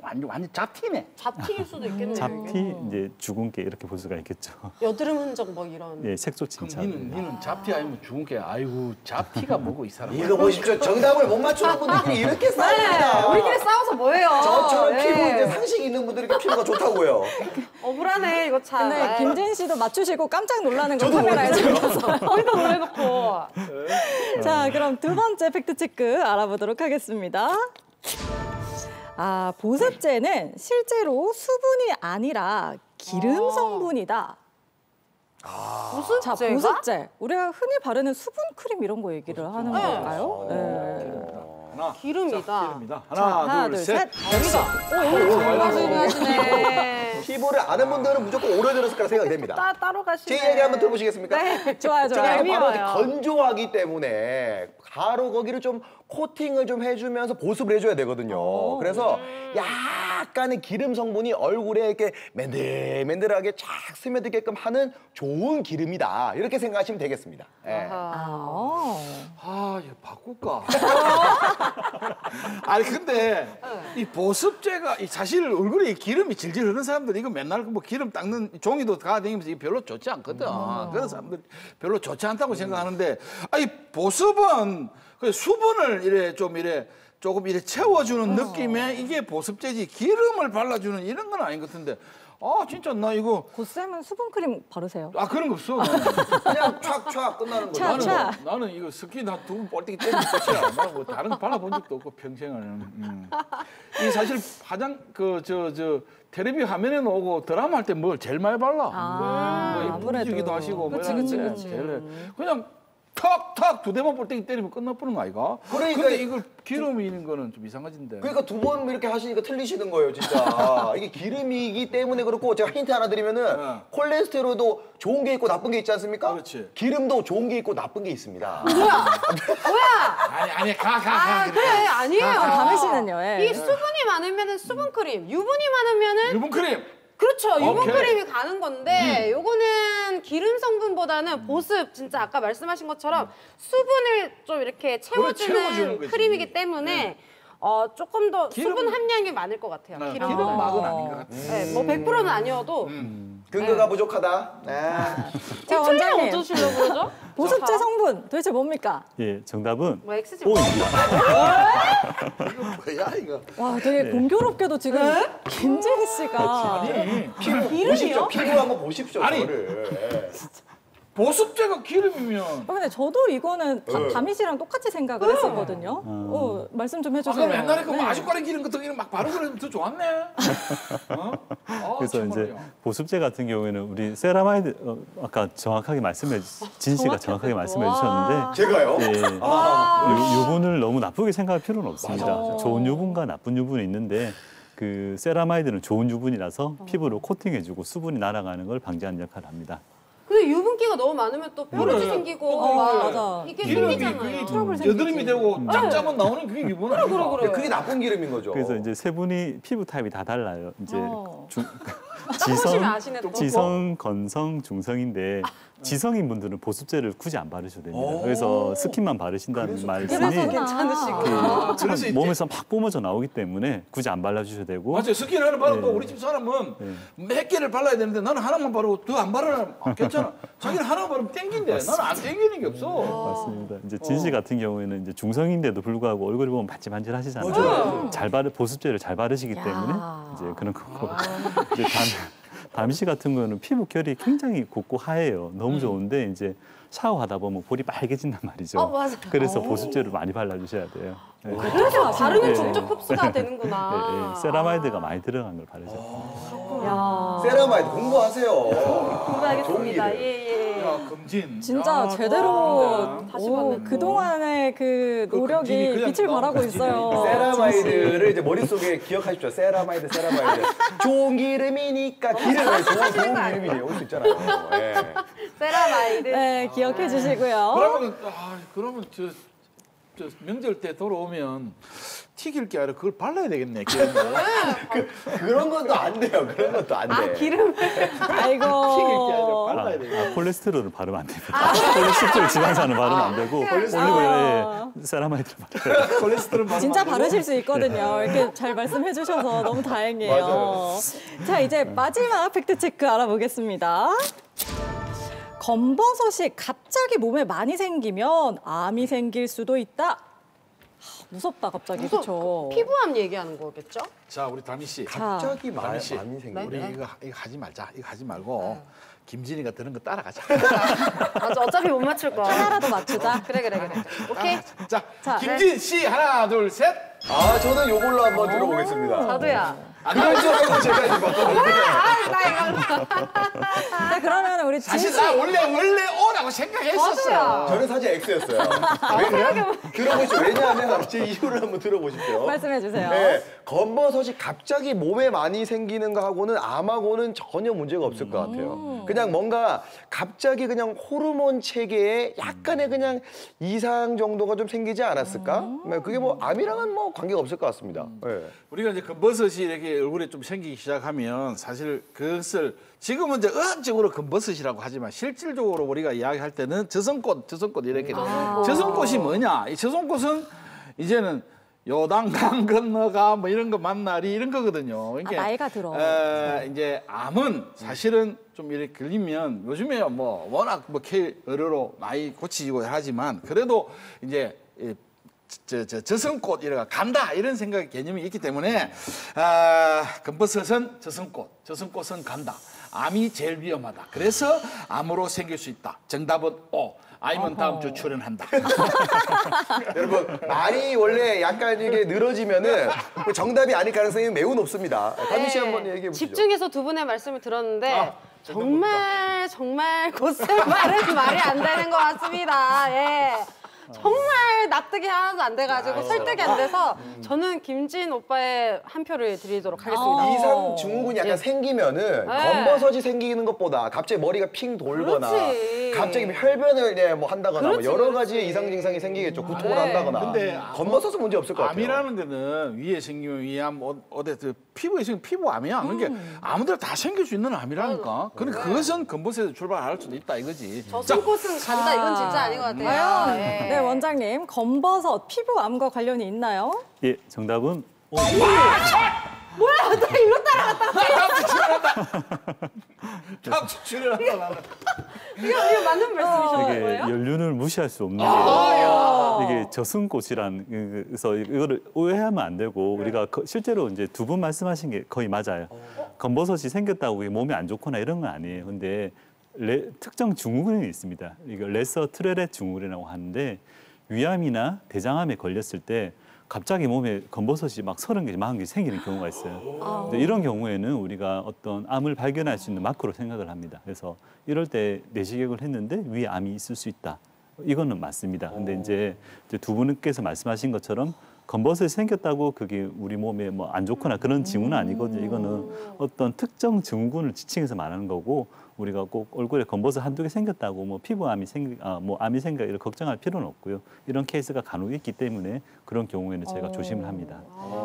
잡티네. 잡티일 수도 있겠네요. 잡티, 이제 죽은 게 이렇게 볼 수가 있겠죠. 여드름 흔적 뭐 이런. 예, 색소 침착. 니는 잡티 아니면 죽은 게 아이고 잡티가 뭐고 이 사람. 이거 보십시오. 정답을 못 맞추는 분들끼리 이렇게 싸웁니다. 네, 우리끼리 싸워서 뭐해요? 저처럼 네. 피부 이제 상식 있는 분들에게 피부가 좋다고요. 억울하네 이거 참. 근데 김진 씨도 맞추시고 깜짝 놀라는 거 저도 카메라에 잡혀서. 우리도 놀래놓고. 자, 그럼 두 번째 팩트체크 알아보도록 하겠습니다. 보습제는 실제로 수분이 아니라 기름 성분이다. 자, 보습제가? 보습제. 우리가 흔히 바르는 수분 크림 이런 거 얘기를 하는 걸까요? 네. 기름이다. 하나, 둘, 셋. 여기다. 하시네. 피부를 아는 분들은 무조건 오래들었을 거라 생각이 됩니다. 따로 가시네. 제 얘기 한번 들어보시겠습니까? 네. 좋아요, 좋아요. 제가 바로 재미와요. 건조하기 때문에 바로 거기를 좀 코팅을 좀 해주면서 보습을 해줘야 되거든요. 그래서 약간의 기름 성분이 얼굴에 이렇게 맨들맨들하게 쫙 스며들게끔 하는 좋은 기름이다. 이렇게 생각하시면 되겠습니다. 예. 이거 바꿀까? 아니 근데 이 보습제가 사실 얼굴에 기름이 질질 흐르는 사람들 이거 맨날 뭐 기름 닦는 종이도 가다니면서 이게 별로 좋지 않거든. 그런 사람들 별로 좋지 않다고 생각하는데 이 보습은 그 수분을 조금 채워주는 느낌의 이게 보습제지 기름을 발라주는 이런 건 아닌 것 같은데 진짜 나 이거 고쌤은 수분 크림 바르세요? 그런 거 없어. 그냥 촥촥 끝나는 거죠. 나는 이거 스키 나 두 번 볼때기 때문에 끝이야. 나는 뭐 다른 거 발라본 적도 없고 평생을. 이 사실 텔레비 화면에 나오고 드라마 할 때 뭘 제일 많이 발라. 아무래도. 기도 하시고 그치. 제일 그냥 탁탁 두 대만 볼때기 때리면 끝나버는 거 아이가? 그러니까 근데 이걸 기름이 있는 거는 좀 이상하진데. 그러니까 두 번 이렇게 하시니까 틀리시는 거예요, 진짜. 이게 기름이기 때문에 그렇고 제가 힌트 하나 드리면은 콜레스테롤도 좋은 게 있고 나쁜 게 있지 않습니까? 그렇지. 기름도 좋은 게 있고 나쁜 게 있습니다. 뭐야? 아니 가. 그래 아니에요. 다미 씨는요? 예. 이 수분이 많으면 수분 크림, 유분이 많으면은 유분 크림. 그렇죠. 유분 오케이. 크림이 가는 건데 요거는 기름 성분보다는 보습 진짜 아까 말씀하신 것처럼 수분을 좀 이렇게 채워주는 채워주는 거지. 크림이기 때문에 조금 더 수분 함량이 많을 것 같아요. 기름 막은 아닌 것 같아. 네, 뭐 100%는 아니어도 근거가 부족하다. 자, 틀리면 원장님. 어쩌시려고 그러죠? 보습제 성분 도대체 뭡니까? 예, 정답은 뭐 X지 O입니다. 뭐야 이거? 와, 되게 공교롭게도 지금 김재희 씨가 피부 보십시오. 피부 한번 보십시오. 아니. 저를. 보습제가 기름이면 근데 저도 이거는 다미 씨랑 똑같이 생각을 했었거든요. 말씀 좀 해주세요. 옛날에 그 네. 아주까리 기름 같은 거 막 바르고 그러면 더 좋았네. 그래서 정말요. 이제 보습제 같은 경우에는 우리 세라마이드 아까 정확하게 진 씨가 정확하게 말씀해 주셨는데 제가요? 예, 유분을 너무 나쁘게 생각할 필요는 없습니다. 좋은 유분과 나쁜 유분이 있는데 그 세라마이드는 좋은 유분이라서 피부를 코팅해주고 수분이 날아가는 걸 방지하는 역할을 합니다. 근데 유분기가 너무 많으면 또 뾰루지 생기고 맞아. 이게 기름이 생기잖아요. 그게 여드름이 되고 짝짝은 나오는 그게 기분 아니야. 그래. 그게 나쁜 기름인 거죠. 그래서 이제 세 분이 피부 타입이 다 달라요. 이제 보시면 아시네, 또. 지성, 건성, 중성인데 지성인 분들은 보습제를 굳이 안 바르셔도 됩니다. 그래서 스킨만 바르신다는 말씀이 그래서 괜찮으시고. 그럴 수 있지. 몸에서 막 뿜어져 나오기 때문에 굳이 안 발라주셔도 되고 맞아요. 스킨 하나 바르고 네. 우리 집 사람은 몇 개를 발라야 되는데 나는 하나만 바르고 더 안 바르면 괜찮아. 자기는 하나 바르면 땡긴데 나는 안 땡기는 게 없어. 맞습니다. 이제 진 씨 같은 경우에는 이제 중성인데도 불구하고 얼굴이 보면 반질반질하시잖아요. 보습제를 잘 바르시기 때문에 이제 그런 거고. 이제 다미 씨 같은 경우는 피부 결이 굉장히 곱고 하얘요. 너무 좋은데 이제 샤워하다 보면 볼이 빨개진단 말이죠. 맞아. 그래서 보습제를 많이 발라주셔야 돼요. 네. 그래서 바르면 네. 촉촉 흡수가 되는구나. 네, 세라마이드가 많이 들어간 걸 바르셔야 돼요. 세라마이드 공부하세요. 공부하겠습니다. 예. 야, 금진. 진짜 야, 제대로 다시 봤네. 그동안의 그 노력이 금진이 그냥 빛을 발하고 금진이. 있어요. 세라마이드를 이제 머릿속에 기억하십시오. 세라마이드. 좋은 기름이니까 기름을 좋은 기름이네. 올 수 있잖아요. 예. 세라마이드. 네, 기억해 주시고요. 그러면 저 명절 때 돌아오면 튀길 게 아니라 그걸 발라야 되겠네. 기름을. 그런 것도 안 돼요. 그런 것도 안 돼. 아, 기름을. 아이고. 튀길 게 아니라 발라야 되겠네. 콜레스테롤을 바르면 안 됩니다. 콜레스테롤 지방산을 바르면 안 되고 올리브오일에 세라마이드를 바르면 콜레스테롤 진짜 바르실 수 있거든요. 이렇게 잘 말씀해 주셔서 너무 다행이에요. 맞아요. 자, 이제 마지막 팩트체크 알아보겠습니다. 검버섯이 갑자기 몸에 많이 생기면 암이 생길 수도 있다. 무섭다, 갑자기. 그렇죠. 피부암 얘기하는 거겠죠? 자, 우리 다미 씨. 갑자기 많이 씨. 생겨. 우리 이거 하지 말자. 이거 하지 말고 김진이가 드는 거 따라가자. 맞아, 어차피 못 맞출 거. 하나라도 맞추자. 그래. 오케이. 자, 김진 씨 하나, 둘, 셋. 아, 저는 요걸로 한번 들어보겠습니다. 자두야. 그럴 줄 알고 제가 이제 봤거든요. 나 이거. 자, 그러면 우리 진 사실 씨. 나 원래 O라고 생각했었어요. 저는 사실 X였어요. 들어보시죠. 왜냐하면 제 이유를 한번 들어보십시오. 말씀해 주세요. 네, 검버섯이 갑자기 몸에 많이 생기는 거하고는 암하고는 전혀 문제가 없을 것 같아요. 그냥 뭔가 갑자기 그냥 호르몬 체계에 약간의 그냥 이상 정도가 좀 생기지 않았을까? 그게 뭐 암이랑은 뭐 관계가 없을 것 같습니다. 네. 우리가 이제 검버섯이 이렇게 얼굴에 좀 생기기 시작하면 사실 그것을 지금은 이제 의학적으로 검버섯이라고 하지만 실질적으로 우리가 이야기할 때는 저승꽃 이렇게 저승꽃이 뭐냐? 이 저승꽃은 이제는 요단강 건너가 뭐 이런 거 만나리 이런 거거든요. 그러니까 나이가 들어. 이제 암은 사실은 좀 이렇게 걸리면 요즘에 뭐 워낙 뭐 의료로 많이 고치고 하지만 그래도 이제 저승꽃 이래가 간다 이런 생각 개념이 있기 때문에 검버섯은 저승꽃은 간다. 암이 제일 위험하다. 그래서 암으로 생길 수 있다. 정답은 O. 아니면 다음 주 출연한다. 여러분 말이 원래 약간 이게 늘어지면은 정답이 아닐 가능성이 매우 높습니다. 다미 씨 한번 얘기해 보시죠. 집중해서 두 분의 말씀을 들었는데 정말 곧슬 말은 말이 안 되는 것 같습니다. 예. 정말 납득이 하나도 안 돼가지고 설득이 안 돼서 저는 김진 오빠의 한 표를 드리도록 하겠습니다. 이상 증후군이 약간 생기면은 검버섯이 생기는 것보다 갑자기 머리가 핑 돌거나 그렇지. 갑자기 혈변을 뭐 한다거나 뭐 여러 가지 이상 증상이 생기겠죠. 구토를 한다거나. 근데 검버섯은 문제 없을 것 같아요. 암이라는 거는 위에 생기면 위암, 어디 피부에 생기면 피부암이야. 그러니까 아무데나 다 생길 수 있는 암이라니까. 근데 그것은 검버섯에서 출발할 수도 있다 이거지. 저승꽃은 간다 이건 진짜 아닌 것 같아요. 네, 원장님. 검버섯 피부암과 관련이 있나요? 예, 정답은 뭐야, 나 일로 따라갔다. 다음 주 출연한다 나는. 이거 맞는 말씀이신 이게 거예요? 연륜을 무시할 수 없는 게 이게 저승꽃이란 그래서 이거를 오해하면 안 되고 우리가 실제로 이제 두 분 말씀하신 게 거의 맞아요. 검버섯이 생겼다고 이게 몸이 안 좋거나 이런 건 아니에요. 근데 특정 증후군이 있습니다. 이거 레서 트레렛 증후군이라고 하는데 위암이나 대장암에 걸렸을 때 갑자기 몸에 검버섯이 막 30개, 40개 생기는 경우가 있어요. 이런 경우에는 우리가 어떤 암을 발견할 수 있는 마크로 생각을 합니다. 그래서 이럴 때 내시경을 했는데 위에 암이 있을 수 있다. 이거는 맞습니다. 근데 이제 두 분께서 말씀하신 것처럼 검버섯이 생겼다고 그게 우리 몸에 뭐 안 좋거나 그런 징후는 아니거든요. 이거는 어떤 특정 증후군을 지칭해서 말하는 거고 우리가 꼭 얼굴에 검버섯 한두 개 생겼다고 뭐 피부암이 암이 생겨 이렇게 걱정할 필요는 없고요. 이런 케이스가 간혹 있기 때문에 그런 경우에는 저희가 조심을 합니다.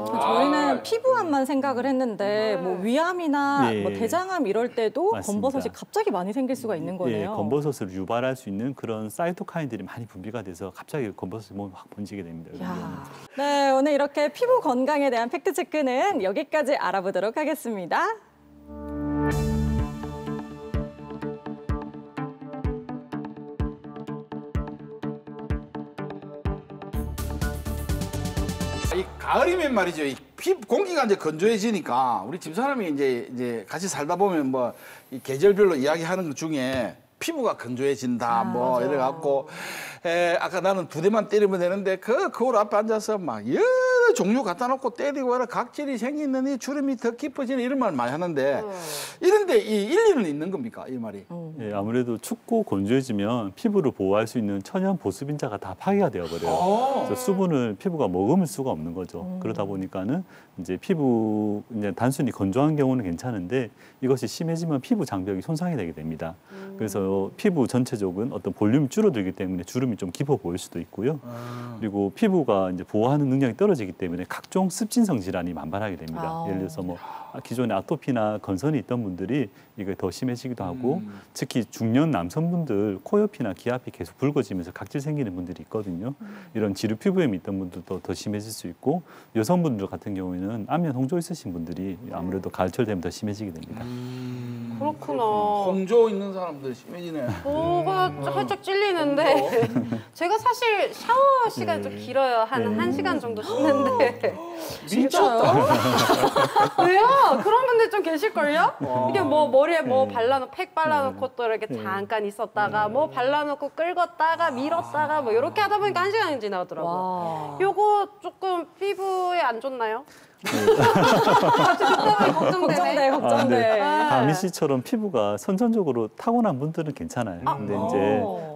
저희는 피부암만 생각을 했는데 뭐 위암이나 예. 뭐 대장암 이럴 때도 맞습니다. 검버섯이 갑자기 많이 생길 수가 있는 예, 거네요. 검버섯을 유발할 수 있는 그런 사이토카인들이 많이 분비가 돼서 갑자기 검버섯이 몸에 확 번지게 됩니다. 네, 오늘 이렇게 피부 건강에 대한 팩트체크는 여기까지 알아보도록 하겠습니다. 이 가을이면 말이죠. 이 공기가 이제 건조해지니까 우리 집사람이 이제 같이 살다 보면 뭐 이 계절별로 이야기하는 것 중에 피부가 건조해진다 뭐 이래갖고 아까 나는 두 대만 때리면 되는데 그 거울 앞에 앉아서 막 여러 종류 갖다 놓고 때리고 하라 각질이 생기느니 주름이 더 깊어지는 이런 말 많이 하는데 이런데 이 일리는 있는 겁니까 이 말이? 예, 아무래도 춥고 건조해지면 피부를 보호할 수 있는 천연 보습인자가 다 파괴가 되어버려요. 그래서 수분을 피부가 머금을 수가 없는 거죠. 그러다 보니까는 이제 피부 이제 단순히 건조한 경우는 괜찮은데 이것이 심해지면 피부 장벽이 손상이 되게 됩니다. 그래서 피부 전체적인 어떤 볼륨이 줄어들기 때문에 주름이 좀 깊어 보일 수도 있고요. 그리고 피부가 이제 보호하는 능력이 떨어지기 때문에 각종 습진성 질환이 만발하게 됩니다. 예를 들어서 뭐 기존에 아토피나 건선이 있던 분들이 이게 더 심해지기도 하고 특히 중년 남성분들 코옆이나 귀 앞이 계속 붉어지면서 각질 생기는 분들이 있거든요. 이런 지루 피부염이 있던 분들도 더 심해질 수 있고 여성분들 같은 경우에는 안면 홍조 있으신 분들이 아무래도 가을철 되면 더 심해지게 됩니다. 그렇구나. 홍조 있는 사람들 심해지네. 뭐가 살짝 찔리는데 제가 사실 샤워 시간이 좀 길어요. 한 1시간 정도 씻는데 진짜요? 왜요? 그런 분들 좀 계실걸요? 이게 뭐 머리에 뭐 발라놓고 팩 발라놓고 또 이렇게 잠깐 있었다가 뭐 발라놓고 끌었다가 밀었다가 뭐 이렇게 하다 보니까 1시간이 지나더라고요. 요거 조금 피부에 안 좋나요? 갑자기 그때문에 걱정되네. 걱정돼. 다미 씨처럼 피부가 선천적으로 타고난 분들은 괜찮아요. 근데 이제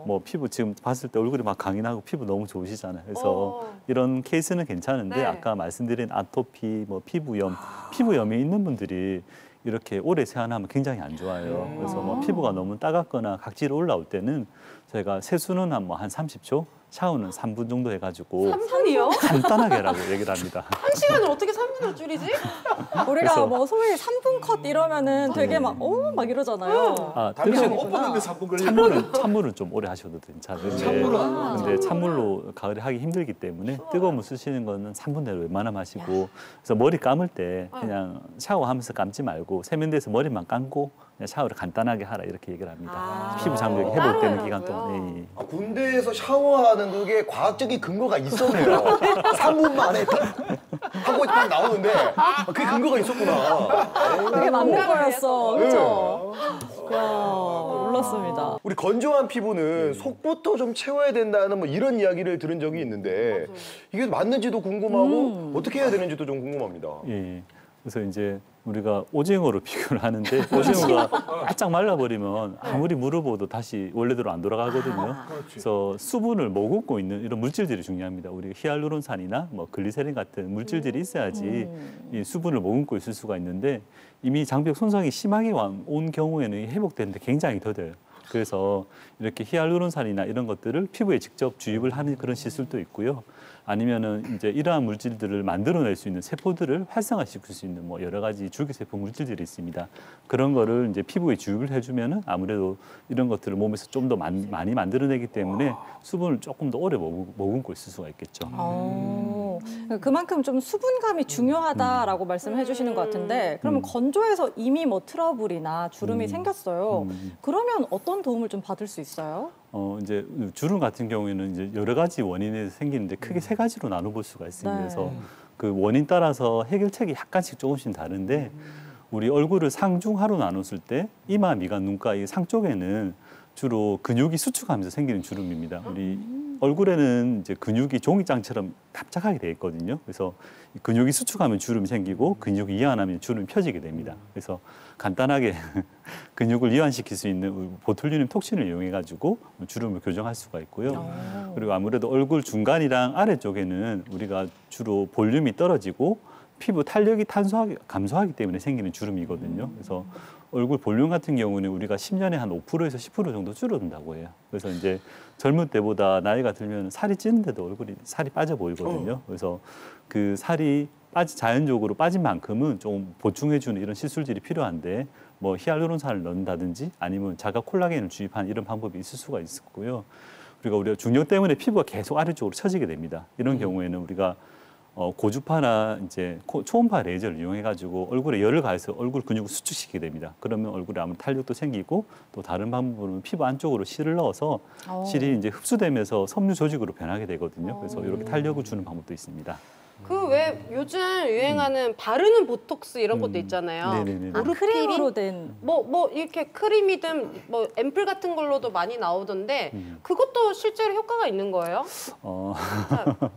뭐 피부 지금 봤을 때 얼굴이 막 강인하고 피부 너무 좋으시잖아요. 그래서 이런 케이스는 괜찮은데 네. 아까 말씀드린 아토피, 뭐 피부염이 있는 분들이 이렇게 오래 세안하면 굉장히 안 좋아요. 그래서 뭐 피부가 너무 따갑거나 각질이 올라올 때는 저희가 세수는 한 30초, 샤워는 3분 정도 해가지고 3분이요? 간단하게 하라고 얘기를 합니다. 1시간을 어떻게 3분으로 줄이지? 우리가 그래서- 뭐 소위 3분 컷 이러면은 되게 막 이러잖아요. 다미 씨는 옷 벗는데 3분 걸리네. 찬물은 좀 오래 하셔도 괜찮은데 근데 찬물로 가을에 하기 힘들기 때문에 뜨거운 물 쓰시는 거는 3분 내로 웬만하면 하시고 그래서 머리 감을 때 그냥 샤워하면서 감지 말고 세면대에서 머리만 감고 그냥 샤워를 간단하게 하라 이렇게 얘기를 합니다. 피부 장벽이 회복되는 기간 동안에. 예. 군대에서 샤워하는 그게 과학적인 근거가 있었네요. 3분 만에 하고 딱 나오는데 그게 근거가 있었구나. 그게 맞는 거였어. 그렇죠? 몰랐습니다. 우리 건조한 피부는 속부터 좀 채워야 된다는 뭐 이런 이야기를 들은 적이 있는데 이게 맞는지도 궁금하고 어떻게 해야 되는지도 좀 궁금합니다. 예. 그래서 이제 우리가 오징어로 비교를 하는데 오징어가 바짝 말라버리면 아무리 물어봐도 다시 원래대로 안 돌아가거든요. 그래서 수분을 머금고 있는 이런 물질들이 중요합니다. 우리 히알루론산이나 뭐 글리세린 같은 물질들이 있어야지 이 수분을 머금고 있을 수가 있는데 이미 장벽 손상이 심하게 온 경우에는 회복되는데 굉장히 더뎌요. 그래서 이렇게 히알루론산이나 이런 것들을 피부에 직접 주입을 하는 그런 시술도 있고요. 아니면은 이제 이러한 물질들을 만들어낼 수 있는 세포들을 활성화시킬 수 있는 뭐 여러 가지 줄기세포 물질들이 있습니다. 그런 거를 이제 피부에 주입을 해주면은 아무래도 이런 것들을 몸에서 좀 더 많이 만들어내기 때문에 수분을 조금 더 오래 머금고 있을 수가 있겠죠. 그만큼 좀 수분감이 중요하다라고 말씀을 해주시는 것 같은데 그러면 건조해서 이미 뭐 트러블이나 주름이 생겼어요. 그러면 어떤 도움을 좀 받을 수 있어요? 이제 주름 같은 경우에는 이제 여러 가지 원인에서 생기는데 크게 세 가지로 나눠볼 수가 있습니다. 네. 그래서 그 원인 따라서 해결책이 약간씩 조금씩 다른데 우리 얼굴을 상중하로 나눴을 때 이마, 미간, 눈가 이 상 쪽에는 주로 근육이 수축하면서 생기는 주름입니다. 우리 얼굴에는 이제 근육이 종이장처럼 납작하게 돼 있거든요. 그래서 근육이 수축하면 주름이 생기고 근육이 이완하면 주름이 펴지게 됩니다. 그래서 간단하게 근육을 이완시킬 수 있는 보툴리눔 톡신을 이용해 가지고 주름을 교정할 수가 있고요. 그리고 아무래도 얼굴 중간이랑 아래쪽에는 우리가 주로 볼륨이 떨어지고 피부 탄력이 감소하기 때문에 생기는 주름이거든요. 그래서 얼굴 볼륨 같은 경우는 우리가 10년에 한 5%에서 10% 정도 줄어든다고 해요. 그래서 이제 젊을 때보다 나이가 들면 살이 찌는데도 얼굴이 살이 빠져 보이거든요. 그래서 그 살이 자연적으로 빠진 만큼은 좀 보충해주는 이런 시술들이 필요한데 뭐 히알루론산을 넣는다든지 아니면 자가 콜라겐을 주입하는 이런 방법이 있을 수가 있고요. 그리고 우리가 중력 때문에 피부가 계속 아래쪽으로 처지게 됩니다. 이런 경우에는 우리가 고주파나 이제 초음파 레이저를 이용해 가지고 얼굴에 열을 가해서 얼굴 근육을 수축시키게 됩니다. 그러면 얼굴에 아무래도 탄력도 생기고 또 다른 방법으로는 피부 안쪽으로 실을 넣어서 실이 이제 흡수되면서 섬유 조직으로 변하게 되거든요. 그래서 이렇게 탄력을 주는 방법도 있습니다. 그 왜 요즘 유행하는 바르는 보톡스 이런 것도 있잖아요. 네네네. 크림으로 된 뭐 이렇게 크림이든 뭐 앰플 같은 걸로도 많이 나오던데 그것도 실제로 효과가 있는 거예요?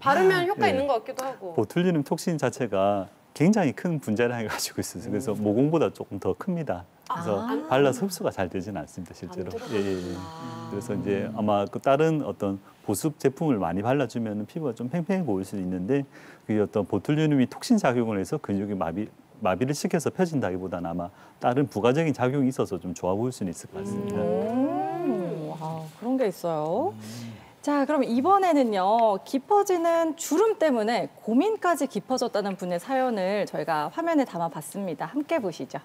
바르면 효과 있는 것 같기도 하고. 보툴리눔 톡신 자체가 굉장히 큰 분자량을 가지고 있어요. 그래서 모공보다 조금 더 큽니다. 그래서 발라서 흡수가 잘 되지는 않습니다, 실제로. 예. 그래서 이제 아마 그 다른 어떤 보습 제품을 많이 발라주면 피부가 좀 팽팽해 보일 수도 있는데 그게 어떤 보툴리눔이 톡신 작용을 해서 근육이 마비를 시켜서 펴진다기보다는 아마 다른 부가적인 작용이 있어서 좀 좋아 보일 수는 있을 것 같습니다. 그런 게 있어요. 자, 그럼 이번에는요. 깊어지는 주름 때문에 고민까지 깊어졌다는 분의 사연을 저희가 화면에 담아봤습니다. 함께 보시죠.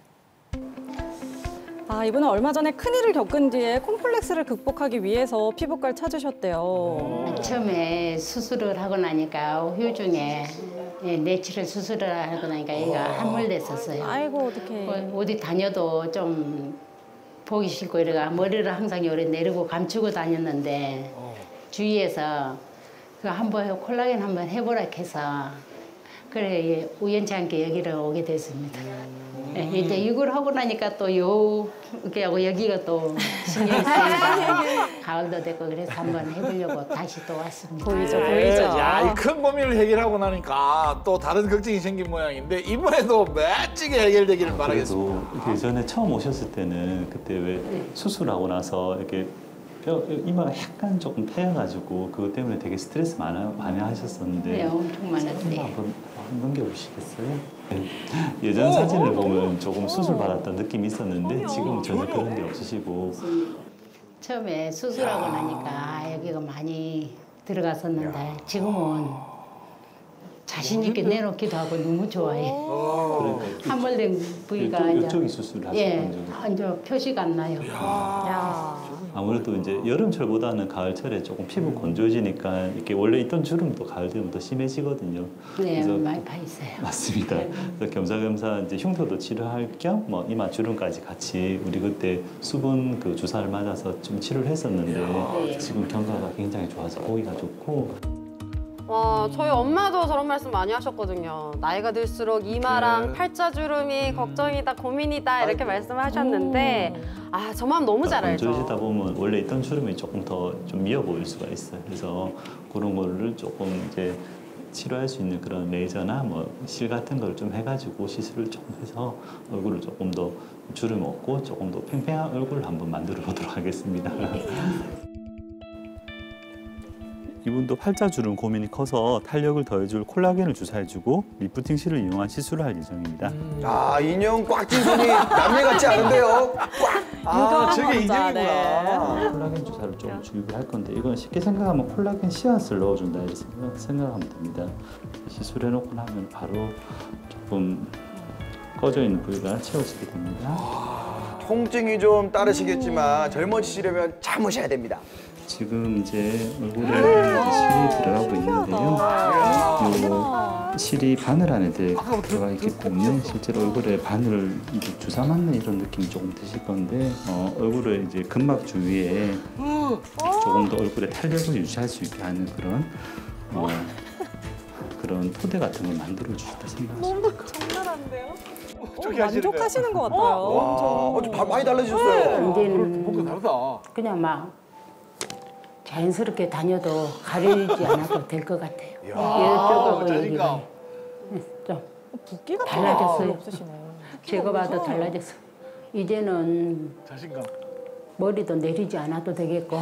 아, 이분은 얼마 전에 큰일을 겪은 뒤에 콤플렉스를 극복하기 위해서 피부과를 찾으셨대요. 처음에 수술을 하고 나니까 후유증에 내추럴 수술을 하고 나니까 얘가 함몰됐었어요. 아이고, 어떡해. 어디 다녀도 좀 보기 싫고 이래가 머리를 항상 요래 내리고 감추고 다녔는데 주위에서 그 한번 콜라겐 한번 해보라 해서 그래 우연치 않게 여기를 오게 됐습니다. 이제 이걸 하고 나니까 또 이렇게 하고 여기가 또 신경이 쓰이니까 가을도 됐고 그래서 한번 해보려고 다시 또 왔습니다. 보이죠, 보이죠. 야, 이 큰 고민을 해결하고 나니까 또 다른 걱정이 생긴 모양인데 이번에도 멋지게 해결되기를 바라겠습니다. 그래도 예전에 처음 오셨을 때는 그때 왜 수술하고 나서 이렇게 이마가 약간 조금 패여가지고 그것 때문에 되게 스트레스 많이 하셨었는데 네, 엄청 많았어요. 한번 넘겨보시겠어요? 예전 사진을 보면 조금 수술 받았던 느낌이 있었는데 지금은 전혀 그런 게 없으시고 처음에 수술하고 나니까 여기가 많이 들어갔었는데 지금은 자신 있게 내놓기도 하고 너무 좋아요. 함몰된 부위가 이쪽이 수술하셨던 적이 이제 표시가 안 나요. 아무래도 이제 여름철보다는 가을철에 조금 피부 건조해지니까 이렇게 원래 있던 주름도 가을 되면 더 심해지거든요. 네, 많이 파 있어요. 맞습니다. 그래서 겸사겸사 이제 흉터도 치료할 겸 뭐 이마 주름까지 같이 우리 그때 수분 그 주사를 맞아서 좀 치료를 했었는데 지금 경과가 굉장히 좋아서 보기가 좋고. 와, 저희 엄마도 저런 말씀 많이 하셨거든요. 나이가 들수록 이마랑 팔자주름이 걱정이다, 고민이다 이렇게 말씀하셨는데 아, 저 마음 너무 잘 알죠. 건조해지다 보면 원래 있던 주름이 조금 더 좀 미어 보일 수가 있어요. 그래서 그런 거를 조금 이제 치료할 수 있는 그런 레이저나 뭐 실 같은 걸 좀 해가지고 시술을 조금 해서 얼굴을 조금 더 주름 없고 조금 더 팽팽한 얼굴을 한번 만들어 보도록 하겠습니다. 이분도 팔자주름 고민이 커서 탄력을 더해줄 콜라겐을 주사해주고 리프팅실을 이용한 시술을 할 예정입니다. 아, 인형 꽉 낀 손이 남녀 같지 않은데요? 꽉! 아, 저게 진짜, 인형이구나. 콜라겐 주사를 좀 주입을 할 건데 이건 쉽게 생각하면 콜라겐 씨앗을 넣어준다 이렇게 생각하면 됩니다. 시술해놓고 나면 바로 조금 꺼져 있는 부위가 채워지게 됩니다. 통증이 좀 따르시겠지만 젊어지시려면 참으셔야 됩니다. 지금 이제 얼굴에 실이 들어가고 있는데요. 이 실이 바늘 안에 들어가 있기 때문에 실제로 얼굴에 바늘 이제 주사 맞는 이런 느낌이 조금 드실 건데 얼굴에 이제 근막 주위에 조금 더 얼굴에 탄력을 유지할 수 있게 하는 그런 그런 토대 같은 걸 만들어 주셨다 생각하시면 너무 장난한데요? 만족하시는 것 같아요. 와, 많이 달라지셨어요. 이제는 뭔가 다르다. 그냥 막 자연스럽게 다녀도 가리지 않아도 될 것 같아요. 이쪽하고 여기가 자신감. 좀 붓기가 달라졌어요. 없으시네. 제가 봐도 달라졌어. 이제는 자신감. 머리도 내리지 않아도 되겠고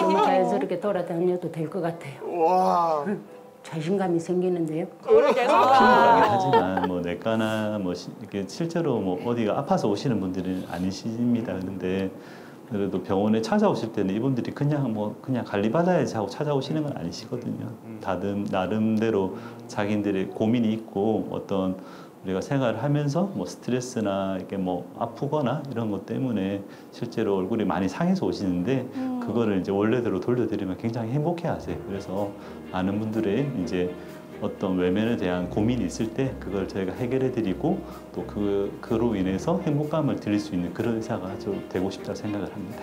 너무 자연스럽게 돌아다녀도 될 것 같아요. 와. 자신감이 생기는데요. 하지만 뭐 내과나 뭐 이렇게 실제로 뭐 어디가 아파서 오시는 분들은 아니십니다. 근데 그래도 병원에 찾아오실 때는 이분들이 그냥 관리받아야지 하고 찾아오시는 건 아니시거든요. 다들 나름대로 자기들의 고민이 있고 어떤 우리가 생활을 하면서 뭐 스트레스나 이렇게 뭐 아프거나 이런 것 때문에 실제로 얼굴이 많이 상해서 오시는데 그거를 이제 원래대로 돌려드리면 굉장히 행복해하세요. 그래서 많은 분들의 이제 어떤 외면에 대한 고민이 있을 때 그걸 저희가 해결해드리고 또 그로 인해서 행복감을 드릴 수 있는 그런 의사가 되고 싶다고 생각을 합니다.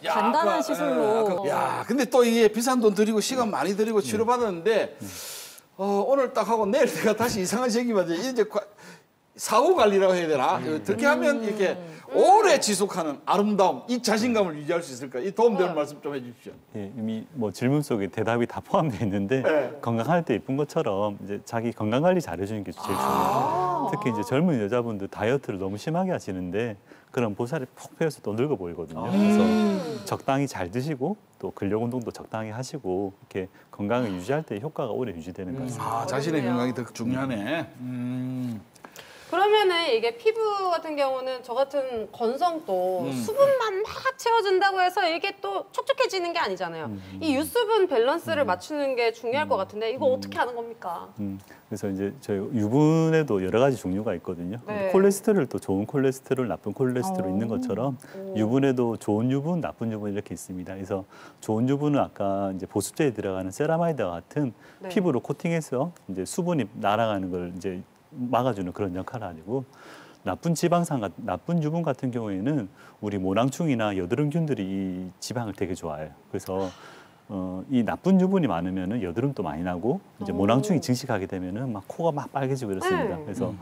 간단한 시술로. 야, 근데 또 이게 비싼 돈 들이고 시간 많이 들이고 치료받았는데 오늘 딱 하고 내일 내가 다시 이상한 생기면 이제 사후 관리라고 해야 되나? 어떻게 하면 이렇게 오래 지속하는 아름다움, 이 자신감을 유지할 수 있을까? 이 도움되는 말씀 좀 해주십시오. 예, 이미 뭐 질문 속에 대답이 다 포함되어 있는데 건강할 때 예쁜 것처럼 이제 자기 건강 관리 잘해주는 게 제일 중요해요. 특히 이제 젊은 여자분들 다이어트를 너무 심하게 하시는데 그런 보살이 푹 패여서 또 늙어 보이거든요. 그래서 적당히 잘 드시고 또 근력 운동도 적당히 하시고 이렇게 건강을 유지할 때 효과가 오래 유지되는 것 같습니다. 자신의 건강이 더 중요하네. 그러면은 이게 피부 같은 경우는 저 같은 건성도 수분만 막 채워준다고 해서 이게 또 촉촉해지는 게 아니잖아요. 이 유수분 밸런스를 맞추는 게 중요할 것 같은데 이거 어떻게 하는 겁니까? 그래서 이제 저희 유분에도 여러 가지 종류가 있거든요. 네. 콜레스테롤도 좋은 콜레스테롤, 나쁜 콜레스테롤 있는 것처럼 유분에도 좋은 유분, 나쁜 유분 이렇게 있습니다. 그래서 좋은 유분은 아까 이제 보습제에 들어가는 세라마이드와 같은 네. 피부로 코팅해서 이제 수분이 날아가는 걸 이제 막아주는 그런 역할을 하고, 나쁜 지방산, 나쁜 유분 같은 경우에는 우리 모낭충이나 여드름균들이 이 지방을 되게 좋아해요. 그래서 이 나쁜 유분이 많으면은 여드름도 많이 나고 이제 모낭충이 증식하게 되면은 막 코가 막 빨개지고 이렇습니다. 그래서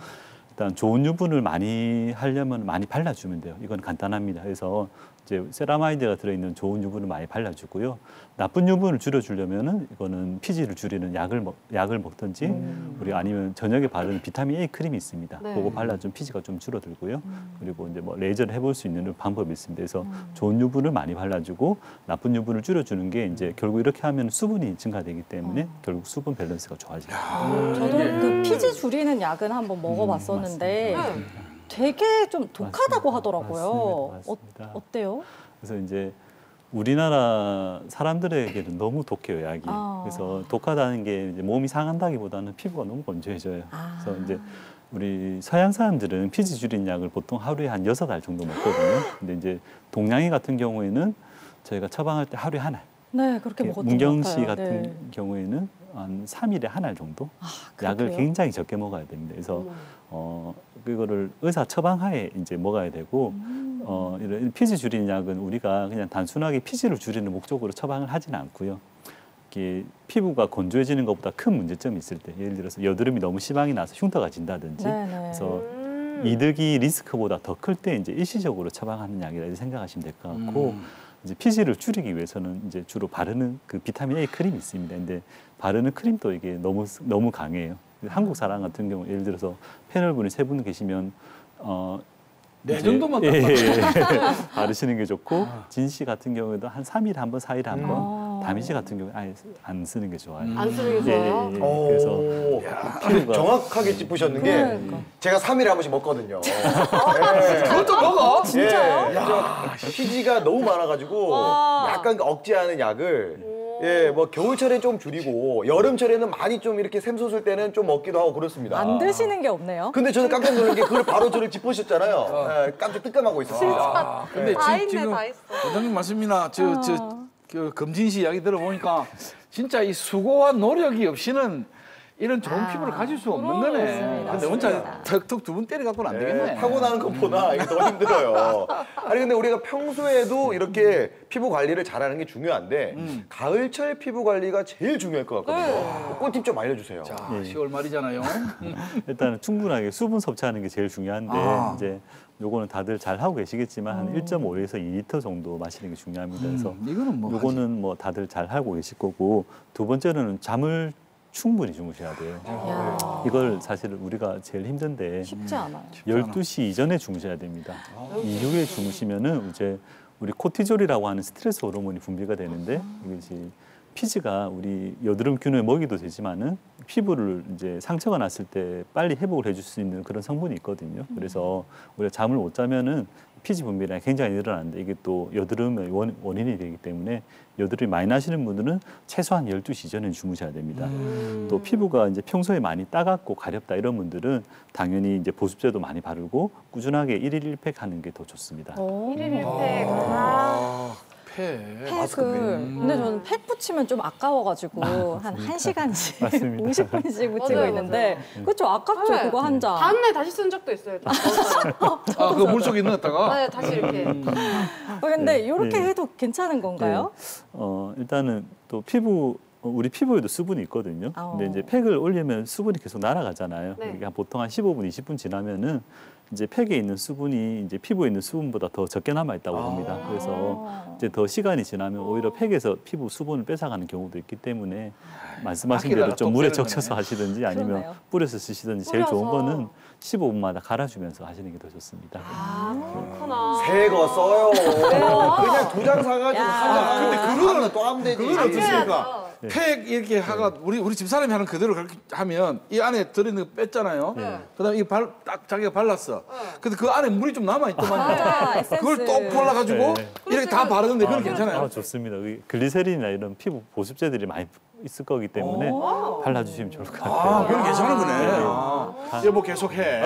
일단 좋은 유분을 많이 하려면 많이 발라주면 돼요. 이건 간단합니다. 그래서 이제 세라마이드가 들어있는 좋은 유분을 많이 발라주고요. 나쁜 유분을 줄여주려면은 이거는 피지를 줄이는 약을 먹든지 우리 아니면 저녁에 바르는 비타민 A 크림이 있습니다. 네. 그거 발라주면 피지가 좀 줄어들고요. 그리고 이제 뭐 레이저를 해볼 수 있는 방법이 있습니다. 그래서 좋은 유분을 많이 발라주고 나쁜 유분을 줄여주는 게 이제 결국 이렇게 하면 수분이 증가되기 때문에 결국 수분 밸런스가 좋아집니다. 저도 그 피지 줄이는 약은 한번 먹어봤었는데 되게 좀 독하다고 하더라고요. 맞습니다. 어때요? 그래서 이제 우리나라 사람들에게는 너무 독해요, 약이. 그래서 독하다는 게 이제 몸이 상한다기보다는 피부가 너무 건조해져요. 그래서 이제 우리 서양 사람들은 피지 줄인 약을 보통 하루에 한 6알 정도 먹거든요. 근데 이제 동양인 같은 경우에는 저희가 처방할 때 하루에 1알. 네, 그렇게 먹었던 것 같아요. 문경 씨 같은 네. 경우에는 한 3일에 1알 정도 약을 굉장히 적게 먹어야 됩니다. 그래서 그거를 의사 처방하에 이제 먹어야 되고 이런 피지 줄이는 약은 우리가 그냥 단순하게 피지를 줄이는 목적으로 처방을 하지는 않고요. 이게 피부가 건조해지는 것보다 큰 문제점이 있을 때, 예를 들어서 여드름이 너무 심하게 나서 흉터가 진다든지, 그래서 이득이 리스크보다 더 클 때 이제 일시적으로 처방하는 약이라 생각하시면 될 것 같고, 이제 피지를 줄이기 위해서는 이제 주로 바르는 그 비타민 A 크림이 있습니다. 근데 바르는 크림도 이게 너무 강해요. 한국 사람 같은 경우 예를 들어서 패널분이 3분 계시면 네 정도만 바르시는 게 좋고, 진 씨 같은 경우에도 한 3일에 한 번, 4일에 한 번, 다미 씨 같은 경우에 아예 안 쓰는 게 좋아요. 안 쓰는 게 좋아요? 그래서 피부가 정확하게 짚으셨는 게 제가 3일에 한 번씩 먹거든요. 그것도 먹어? 진짜요? 피지가 너무 많아가지고 약간 억제하는 약을 뭐 겨울철에 좀 줄이고 여름철에는 많이 좀 이렇게 샘솟을 때는 좀 먹기도 하고 그렇습니다. 안 드시는 게 없네요. 근데 저는 깜짝 놀란 게 그걸 바로 저를 짚으셨잖아요. 깜짝 뜨끔하고 있었습니다. 근데 다 있네, 지금 다 있어. 원장님 말씀이나 그 금진 씨 이야기 들어보니까 진짜 이 수고와 노력이 없이는 이런 좋은 피부를 가질 수 없는 거네. 근데 혼자 턱턱 2분 때려 갖고는 안 되겠네. 타고나는 것보다 이게 더 힘들어요. 아니 근데 우리가 평소에도 이렇게 피부 관리를 잘하는 게 중요한데 가을철 피부 관리가 제일 중요할 것 같거든요. 꿀팁 좀 알려주세요. 자, 10월 말이잖아요. 일단은 충분하게 수분 섭취하는 게 제일 중요한데 이제 요거는 다들 잘 하고 계시겠지만 한 1.5에서 2리터 정도 마시는 게 중요합니다. 그래서 이거는 뭐 요거는 뭐 다들 잘 하고 계실 거고, 두 번째로는 잠을 충분히 주무셔야 돼요. 이걸 사실 우리가 제일 힘든데 쉽지 않아요. 12시 이전에 주무셔야 됩니다. 이후에 주무시면은 이제 우리 코티졸이라고 하는 스트레스 호르몬이 분비가 되는데, 이것이 피지가 우리 여드름균의 먹이도 되지만은 피부를 이제 상처가 났을 때 빨리 회복을 해줄 수 있는 그런 성분이 있거든요. 그래서 우리가 잠을 못 자면은 피지 분비량이 굉장히 늘어나는데, 이게 또 여드름의 원인이 되기 때문에 여드름이 많이 나시는 분들은 최소한 12시 전에 주무셔야 됩니다. 또 피부가 이제 평소에 많이 따갑고 가렵다 이런 분들은 당연히 이제 보습제도 많이 바르고 꾸준하게 1일 1팩 하는 게 더 좋습니다. 1일 1팩. 팩. 근데 저는 팩 붙이면 좀 아까워가지고 한 1시간씩 맞습니다. 50분씩 붙이고 맞아요, 있는데 그렇죠? 아깝죠, 네. 그거 한 잔. 다음날 다시 쓴 적도 있어요. 그 물속에 넣었다가? 네, 다시 이렇게. 근데 이렇게 해도 괜찮은 건가요? 일단은 또 우리 피부에도 수분이 있거든요. 근데 이제 팩을 올리면 수분이 계속 날아가잖아요. 네. 이게 보통 한 15분, 20분 지나면은 이제 팩에 있는 수분이 이제 피부에 있는 수분보다 더 적게 남아 있다고 봅니다. 그래서 이제 더 시간이 지나면 오히려 팩에서 피부 수분을 뺏어가는 경우도 있기 때문에 말씀하신 대로 좀 물에 적셔서 하시든지 아니면 그러네요. 뿌려서 쓰시든지 제일 좋은 거는 15분마다 갈아주면서 하시는 게 더 좋습니다. 그렇구나. 새 거 써요. 그냥 2장 사가지고 근데 그거는 또 하면 되지. 그건 어떻습니까? 팩 이렇게 하가 우리 집사람이 하는 그대로 그렇게 하면 이 안에 들어있는 거 뺐잖아요. 그다음에 딱 자기가 발랐어. 근데 그 안에 물이 좀 남아 있더만. 맞아, 그걸 똑 발라가지고 이렇게 다 바르는데 그건 괜찮아요. 좋습니다. 글리세린이나 이런 피부 보습제들이 많이 있을 거기 때문에 발라주시면 좋을 것 같아요. 그건 괜찮은 거네. 여보 계속해.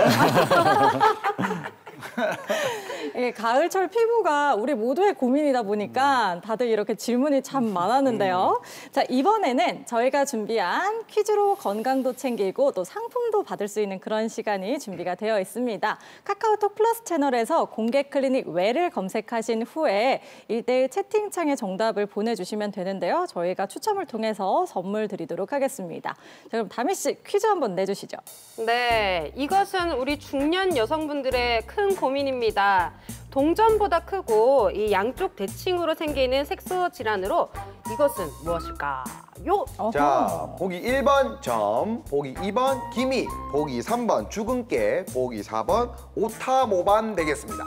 예, 가을철 피부가 우리 모두의 고민이다 보니까 다들 이렇게 질문이 참 많았는데요. 자, 이번에는 저희가 준비한 퀴즈로 건강도 챙기고 또 상품도 받을 수 있는 그런 시간이 준비가 되어 있습니다. 카카오톡 플러스 채널에서 공개 클리닉 외를 검색하신 후에 1:1 채팅창에 정답을 보내주시면 되는데요. 저희가 추첨을 통해서 선물 드리도록 하겠습니다. 자, 그럼 다미 씨 퀴즈 한번 내주시죠. 네, 이것은 우리 중년 여성분들의 큰 고민입니다. 동전보다 크고 이 양쪽 대칭으로 생기는 색소 질환으로 이것은 무엇일까요? 자, 보기 1번 점, 보기 2번 기미, 보기 3번 주근깨, 보기 4번 오타모반 되겠습니다.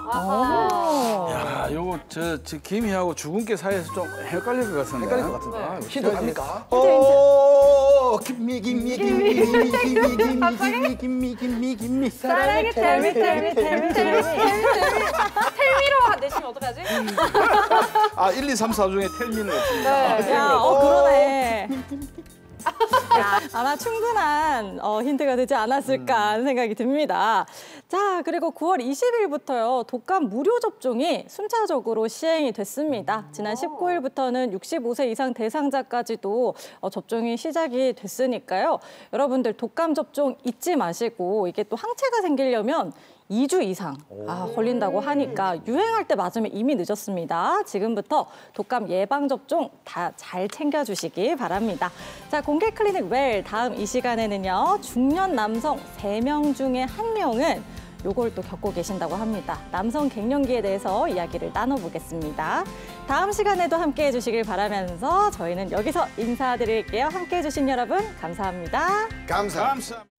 야, 요거 저 기미하고 주근깨 사이에서 좀 헷갈릴 것 같은데. 헷갈릴 것 같은데. 힌트 갑니까? 김미. 사랑해 텔미로 내시면 어떡하지? 1, 2, 3, 4 중에 텔미는 없습니다. 네. 야, 그러네. 야, 아마 충분한 힌트가 되지 않았을까 하는 생각이 듭니다. 자, 그리고 9월 20일부터요. 독감 무료 접종이 순차적으로 시행이 됐습니다. 지난 19일부터는 65세 이상 대상자까지도 접종이 시작이 됐으니까요. 여러분들 독감 접종 잊지 마시고 이게 또 항체가 생기려면 2주 이상 걸린다고 하니까 유행할 때 맞으면 이미 늦었습니다. 지금부터 독감 예방접종 다 잘 챙겨주시기 바랍니다. 자, 공개 클리닉 웰 다음 이 시간에는요. 중년 남성 3명 중에 1명은 요걸 또 겪고 계신다고 합니다. 남성 갱년기에 대해서 이야기를 나눠보겠습니다. 다음 시간에도 함께해 주시길 바라면서 저희는 여기서 인사드릴게요. 함께해 주신 여러분 감사합니다. 감사합니다.